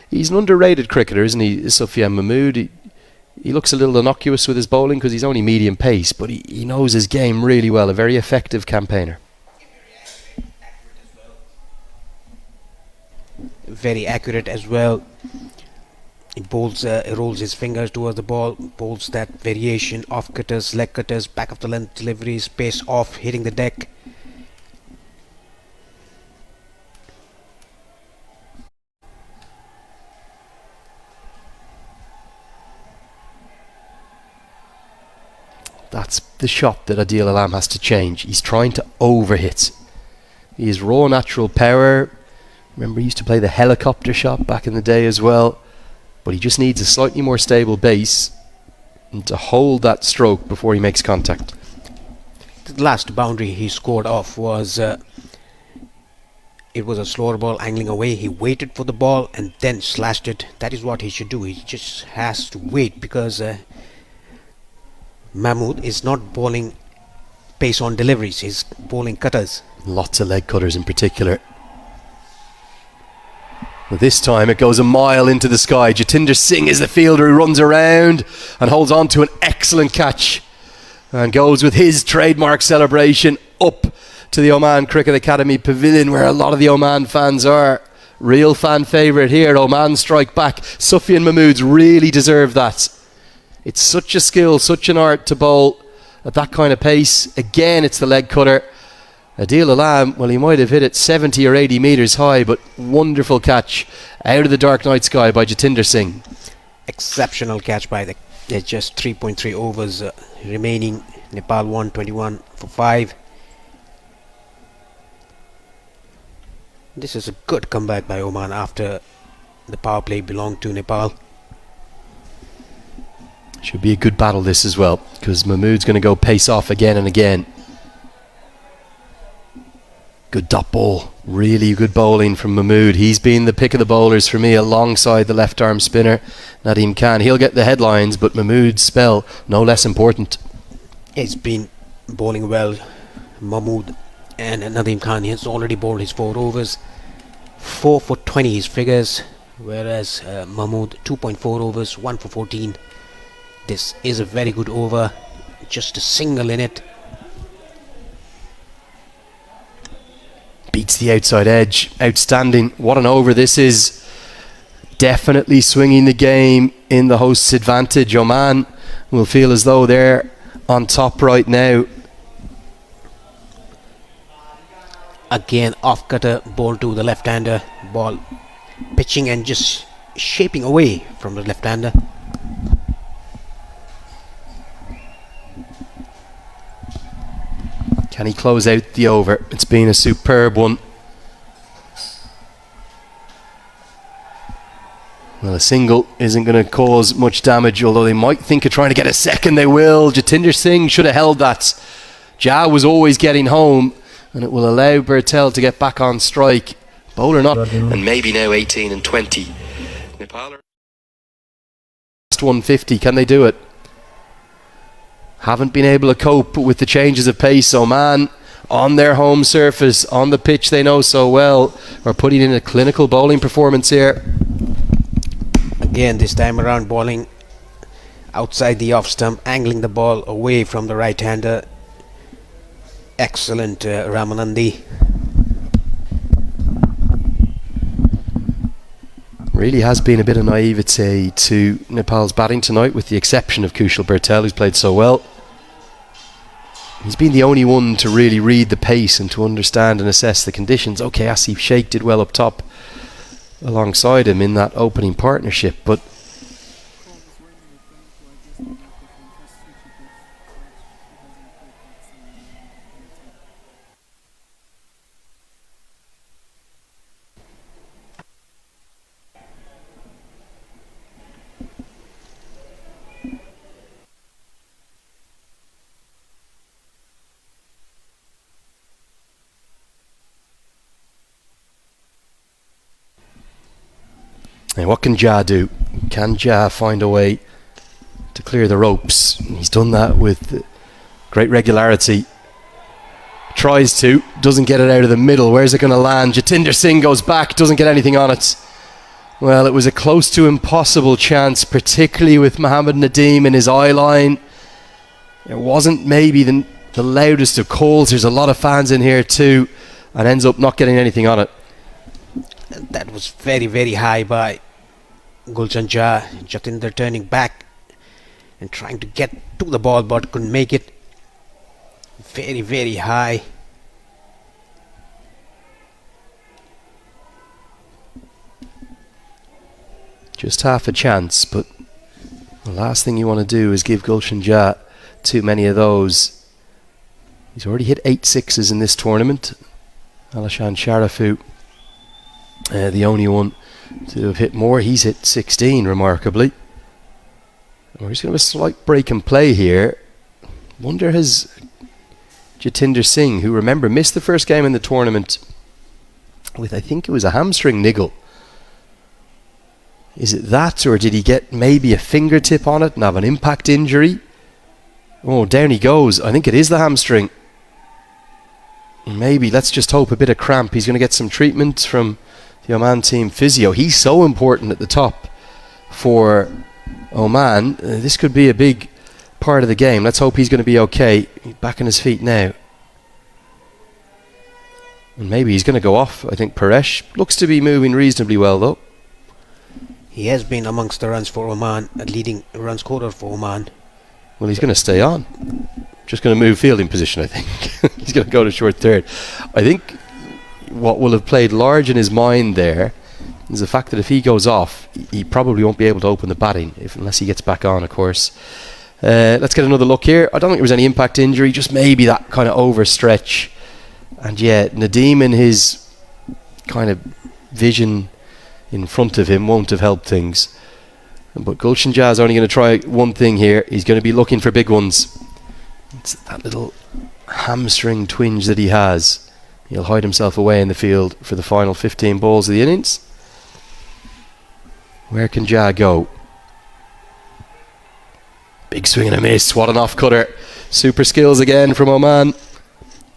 He's an underrated cricketer, isn't he, Sufyan Mahmood? He looks a little innocuous with his bowling because he's only medium pace, but he knows his game really well. A very effective campaigner. Very accurate as well. He bowls, rolls his fingers towards the ball, bowls that variation, off cutters, leg cutters, back of the length deliveries, pace off, hitting the deck. That's the shot that Adil Alam has to change. He's trying to overhit. He has raw natural power. Remember, he used to play the helicopter shot back in the day as well. But he just needs a slightly more stable base and to hold that stroke before he makes contact. The last boundary he scored off was it was a slower ball angling away. He waited for the ball and then slashed it. That is what he should do. He just has to wait because Mahmood is not bowling pace on deliveries. He's bowling cutters. Lots of leg cutters in particular. But this time it goes a mile into the sky. Jatinder Singh is the fielder who runs around and holds on to an excellent catch and goes with his trademark celebration up to the Oman Cricket Academy pavilion where a lot of the Oman fans are. Real fan favourite here. Oman strike back. Sufyan Mahmood's really deserved that. It's such a skill, such an art to bowl at that kind of pace. Again, it's the leg cutter. Adil Alam, well, he might have hit it 70 or 80 metres high, but wonderful catch out of the dark night sky by Jatinder Singh. Exceptional catch by there's just 3.3 overs remaining. Nepal won 21 for 5. This is a good comeback by Oman after the power play belonged to Nepal. Should be a good battle this as well, because Mahmood's going to go pace off again and again. Good dot ball, really good bowling from Mahmood. He's been the pick of the bowlers for me alongside the left arm spinner Nadeem Khan. He'll get the headlines, but Mahmood's spell no less important. He's been bowling well. Mahmood and Nadeem Khan, he has already bowled his 4 overs. 4 for 20 his figures, whereas Mahmood 2.4 overs, 1 for 14. This is a very good over, just a single in it. Beats the outside edge. Outstanding. What an over this is. Definitely swinging the game in the host's advantage. Oman will feel as though they're on top right now. Again, off cutter ball to the left-hander. Ball pitching and just shaping away from the left-hander. Can he close out the over? It's been a superb one. Well, a single isn't going to cause much damage, although they might think of trying to get a second. They will. Jatinder Singh should have held that. Jha was always getting home, and it will allow Bertel to get back on strike. Bowler not. And maybe now 18 and 20. Nepal are 150. Can they do it? Haven't been able to cope with the changes of pace. Oman on their home surface, on the pitch they know so well, are putting in a clinical bowling performance here. Again, this time around bowling outside the off stump, angling the ball away from the right-hander. Excellent, Ramanandi. Really has been a bit of naivete to Nepal's batting tonight, with the exception of Kushal Bertel, who's played so well. He's been the only one to really read the pace and to understand and assess the conditions. Okay, Asif Sheikh did well up top alongside him in that opening partnership, but now, what can Jha do? Can Jha find a way to clear the ropes? He's done that with great regularity. Tries to, doesn't get it out of the middle. Where's it going to land? Jatinder Singh goes back, doesn't get anything on it. Well, it was a close to impossible chance, particularly with Mohammad Nadeem in his eye line. It wasn't maybe the loudest of calls. There's a lot of fans in here too, and ends up not getting anything on it. That was very, very high by Gulshan Jha. Jatinder turning back and trying to get to the ball, but couldn't make it. Very, very high. Just half a chance, but the last thing you want to do is give Gulshan Jha too many of those. He's already hit 8 sixes in this tournament. Alishan Sharafu, the only one to have hit more. He's hit 16, remarkably. We're just going to have a slight break and play here. Wonder, has Jatinder Singh, who, remember, missed the first game in the tournament with, I think it was a hamstring niggle. Is it that, or did he get maybe a fingertip on it and have an impact injury? Oh, down he goes. I think it is the hamstring. Maybe, let's just hope, a bit of cramp. He's going to get some treatment from the Oman team physio. He's so important at the top for Oman. This could be a big part of the game. Let's hope he's going to be okay. He's back on his feet now. And maybe he's going to go off. I think Paresh looks to be moving reasonably well, though. He has been amongst the runs for Oman, a leading run scorer for Oman. Well, he's going to stay on. Just going to move fielding position, I think. He's going to go to short third. I think what will have played large in his mind there is the fact that if he goes off, he probably won't be able to open the batting, unless he gets back on, of course. Let's get another look here. I don't think there was any impact injury, just maybe that kind of overstretch. And yeah, Nadeem in his kind of vision in front of him won't have helped things. But Gulshan Jha is only going to try one thing here. He's going to be looking for big ones. It's that little hamstring twinge that he has. He'll hide himself away in the field for the final 15 balls of the innings. Where can Jha go? Big swing and a miss. What an off-cutter. Super skills again from Oman.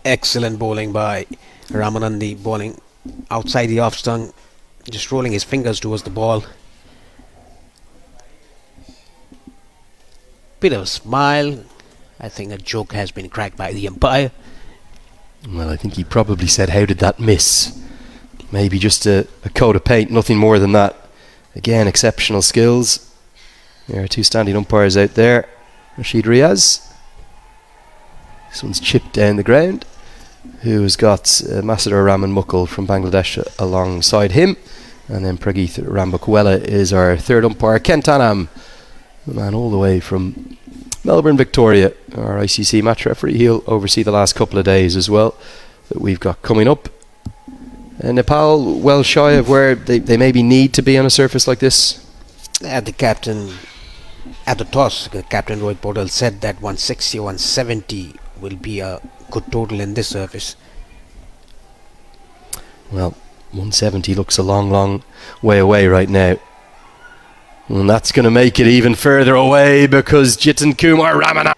Excellent bowling by Ramanandi, bowling outside the off stump, just rolling his fingers towards the ball. Bit of a smile. I think a joke has been cracked by the umpire. Well, I think he probably said, how did that miss? Maybe just a coat of paint, nothing more than that. Again, exceptional skills. There are two standing umpires out there. Rashid Riaz. This one's chipped down the ground. Who has got Massador Raman Mukul from Bangladesh alongside him. And then Prageeth Rambukwela is our third umpire. Ken Tanam, the man all the way from Melbourne, Victoria, our ICC match referee. He'll oversee the last couple of days as well that we've got coming up. Nepal well shy of where they maybe need to be on a surface like this. At the toss, Captain Rohit Paudel said that 160, 170 will be a good total in this surface. Well, 170 looks a long way away right now. And that's going to make it even further away because Jitin Kumar Ramana.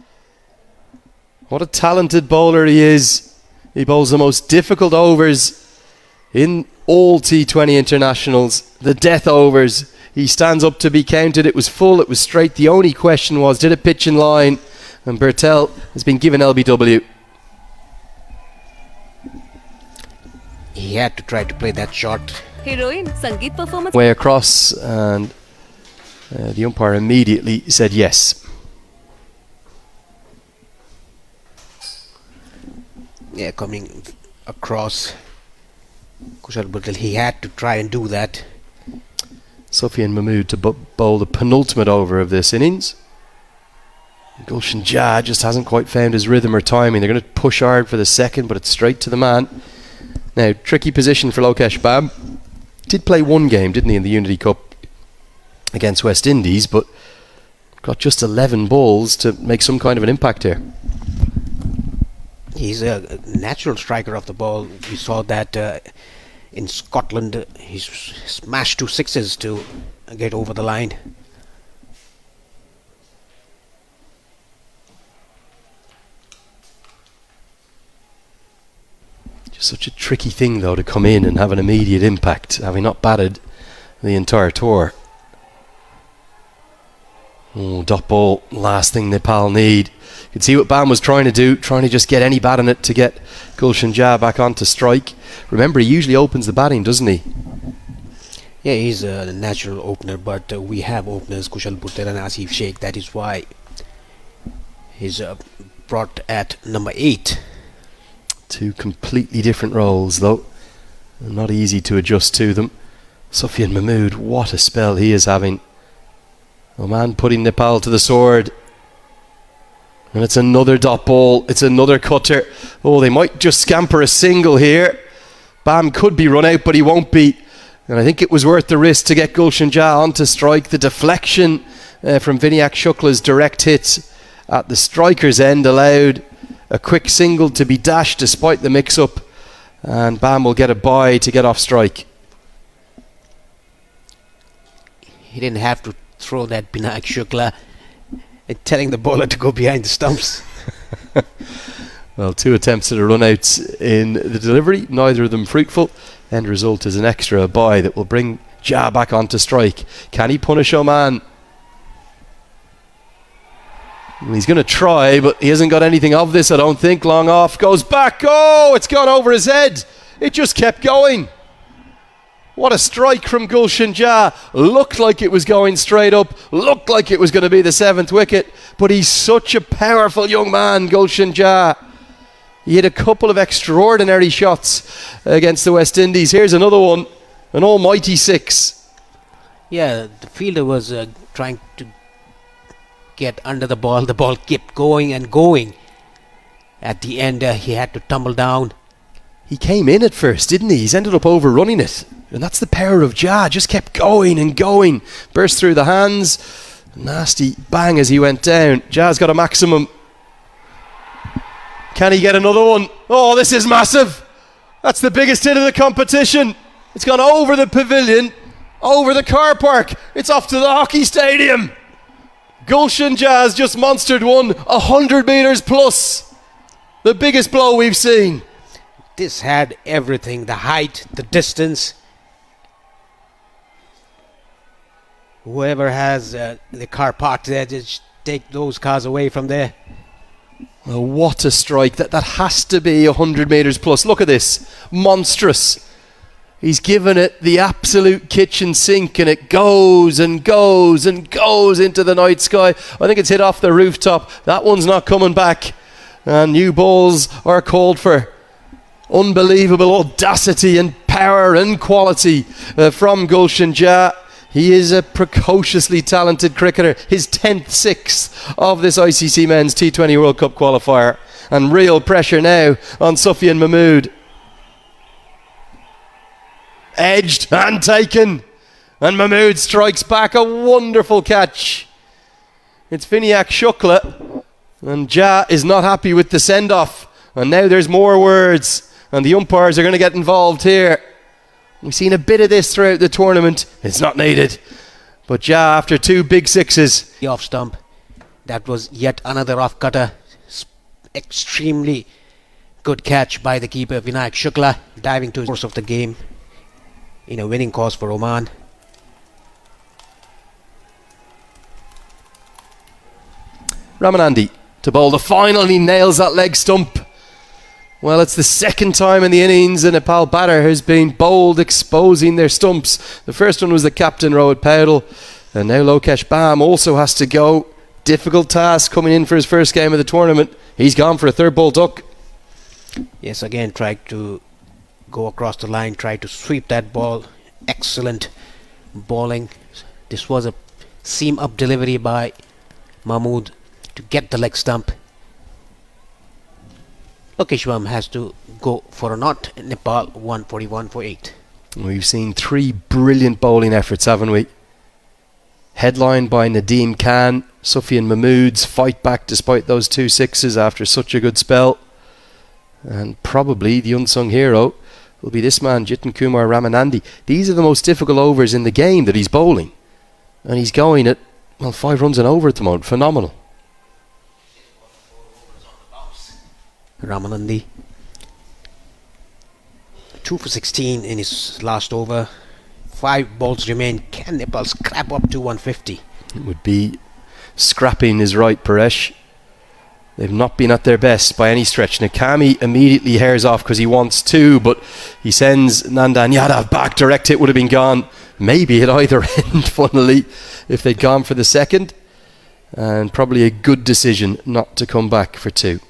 What a talented bowler he is. He bowls the most difficult overs in all T20 internationals. The death overs. He stands up to be counted. It was full, it was straight. The only question was, did it pitch in line? And Bertel has been given LBW. He had to try to play that shot. Heroine, Sangeet performance. Way across, and the umpire immediately said yes. Yeah, coming across. Kushal Patel, he had to try and do that. Sufyan Mahmood to bowl the penultimate over of this innings. Gulshan Jah just hasn't quite found his rhythm or timing. They're going to push hard for the second, but it's straight to the man. Now, tricky position for Lokesh Babb. Did play one game, didn't he, in the Unity Cup against West Indies, but got just 11 balls to make some kind of an impact here. He's a natural striker of the ball. We saw that in Scotland. He smashed 2 sixes to get over the line. Just such a tricky thing, though, to come in and have an immediate impact, having not batted the entire tour. Oh, dot ball, last thing Nepal need. You can see what Bam was trying to do, trying to just get any bat in it to get Gulshan Jah back onto strike. Remember, he usually opens the batting, doesn't he? Yeah, he's a natural opener, but we have openers, Kushal Patel and Asif Sheikh. That is why he's brought at number 8. Two completely different roles, though. Not easy to adjust to them. Sufyan Mahmood, what a spell he is having. Oman putting Nepal to the sword. And it's another dot ball. It's another cutter. Oh, they might just scamper a single here. Bam could be run out, but he won't be. And I think it was worth the risk to get Gulshan Jah onto strike. The deflection from Vinayak Shukla's direct hit at the striker's end allowed a quick single to be dashed despite the mix-up. And Bam will get a bye to get off strike. He didn't have to throw that Vinayak Shukla, telling the bowler to go behind the stumps. Well, 2 attempts at a run-out in the delivery, neither of them fruitful. End result is an extra bye that will bring Jah back onto strike. Can he punish Oman? Well, he's going to try, but he hasn't got anything of this, I don't think. Long off, goes back. Oh, it's gone over his head. It just kept going. What a strike from Gulshan Jah. Looked like it was going straight up. Looked like it was going to be the 7th wicket. But he's such a powerful young man, Gulshan Jah. He hit a couple of extraordinary shots against the West Indies. Here's another one. An almighty 6. Yeah, the fielder was trying to get under the ball. The ball kept going and going. At the end, he had to tumble down. He came in at first, didn't he? He's ended up overrunning it. And that's the power of Jah. Just kept going and going. Burst through the hands. Nasty bang as he went down. Jah's got a maximum. Can he get another one? Oh, this is massive. That's the biggest hit of the competition. It's gone over the pavilion, over the car park. It's off to the hockey stadium. Gulshan Jah's just monstered one, 100 metres plus. The biggest blow we've seen. This had everything, the height, the distance. Whoever has the car parked there, just take those cars away from there. Oh, what a strike. That has to be 100 metres plus. Look at this. Monstrous. He's given it the absolute kitchen sink, and it goes and goes and goes into the night sky. I think it's hit off the rooftop. That one's not coming back. And new balls are called for. Unbelievable audacity and power and quality from Gulshan Jah. He is a precociously talented cricketer. His 10th six of this ICC Men's T20 World Cup qualifier. And real pressure now on Sufyan Mahmood. Edged and taken, and Mahmood strikes back a wonderful catch. It's Vinayak Shukla, and Jah is not happy with the send-off, and now there's more words, and the umpires are going to get involved here. We've seen a bit of this throughout the tournament. It's not needed, but Jah, after 2 big sixes, The off stump. That was yet another off cutter. Extremely good catch by the keeper Vinayak Shukla, diving to the course of the game in a winning cause for Oman. Ramanandi to bowl the final, and he nails that leg stump. Well, it's the second time in the innings a Nepal batter has been bowled exposing their stumps. The first one was the captain, Rohit Paudel, and now Lokesh Bam also has to go. Difficult task coming in for his first game of the tournament. He's gone for a third ball duck. Yes, again tried to go across the line, tried to sweep that ball. Excellent bowling. This was a seam up delivery by Mahmood to get the leg stump. Lokesh Bam has to go for a knot. Nepal 141 for 8. We've seen 3 brilliant bowling efforts, haven't we? Headlined by Nadeem Khan. Sufyan Mahmood's fight back despite those 2 sixes after such a good spell. And probably the unsung hero will be this man, Jitin Kumar Ramanandi. These are the most difficult overs in the game that he's bowling. And he's going at, 5 runs and over at the moment. Phenomenal. Ramanandi 2 for 16 in his last over. 5 balls remain. Can Nepal scrap up to 150? It would be scrapping is right, Paresh. They've not been at their best by any stretch. Nakami immediately hairs off because he wants 2, but he sends Nandan Yadav back. Direct hit would have been gone. Maybe at either end, funnily, if they'd gone for the second. And probably a good decision not to come back for 2.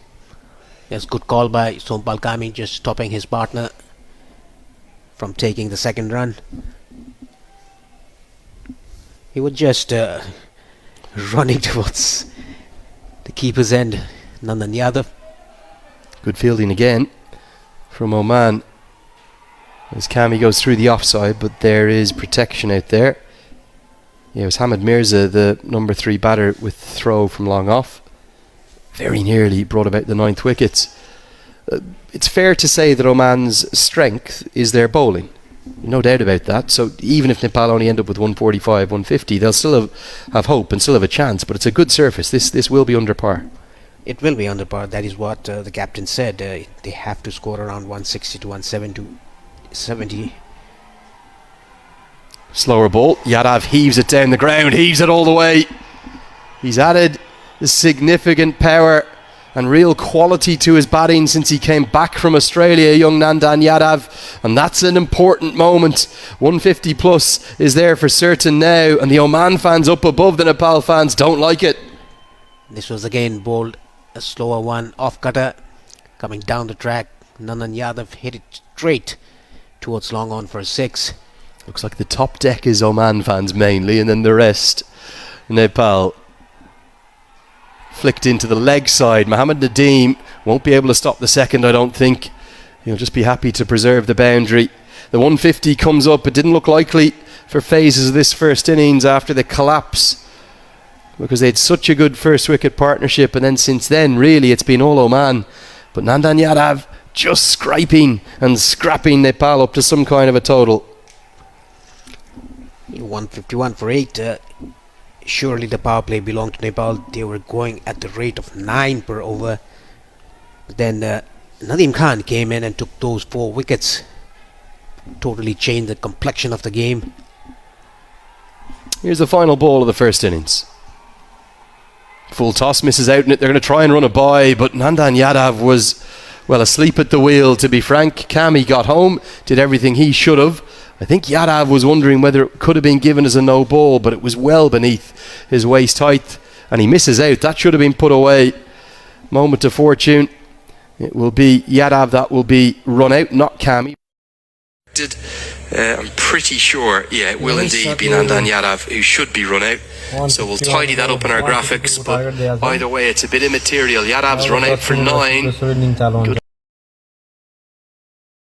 Yes, good call by Sompal Kami, just stopping his partner from taking the second run. He was just running towards the keeper's end, Nandan Yadav. Good fielding again from Oman as Kami goes through the offside, but there is protection out there. Yeah, it was Hamid Mirza, the number 3 batter, with throw from long off. Very nearly brought about the 9th wickets. It's fair to say that Oman's strength is their bowling. No doubt about that. So even if Nepal only end up with 145, 150, they'll still have hope and still have a chance. But it's a good surface. This will be under par. It will be under par. That is what the captain said. They have to score around 160 to 170. Slower ball. Yadav heaves it down the ground. Heaves it all the way. He's added significant power and real quality to his batting since he came back from Australia, young Nandan Yadav, and that's an important moment. 150 plus is there for certain now, and the Oman fans up above the Nepal fans don't like it. This was again bowled, a slower one, off cutter, coming down the track. Nandan Yadav hit it straight towards long on for a 6. Looks like the top deck is Oman fans mainly, and then the rest Nepal. Flicked into the leg side. Mohammed Nadeem won't be able to stop the second, I don't think. He'll just be happy to preserve the boundary. The 150 comes up. It didn't look likely for phases of this first innings after the collapse, because they had such a good first wicket partnership, and then since then really it's been all Oman. But Nandan Yadav just scraping and scrapping Nepal up to some kind of a total. 151 for 8. Surely the power play belonged to Nepal. They were going at the rate of 9 per over. Then Nadeem Khan came in and took those 4 wickets. Totally changed the complexion of the game. Here's the final ball of the first innings. Full toss, misses out in it. They're going to try and run a by, but Nandan Yadav was Well, asleep at the wheel, to be frank. Cammy got home, did everything he should have. I think Yadav was wondering whether it could have been given as a no ball, but it was well beneath his waist height, and he misses out. That should have been put away. Moment of fortune. It will be Yadav that will be run out, not Cammy. I'm pretty sure, it will indeed be Nandan Yadav who should be run out. So we'll tidy that up in our graphics, but either way, it's a bit immaterial. Yadav's run out for 9. Good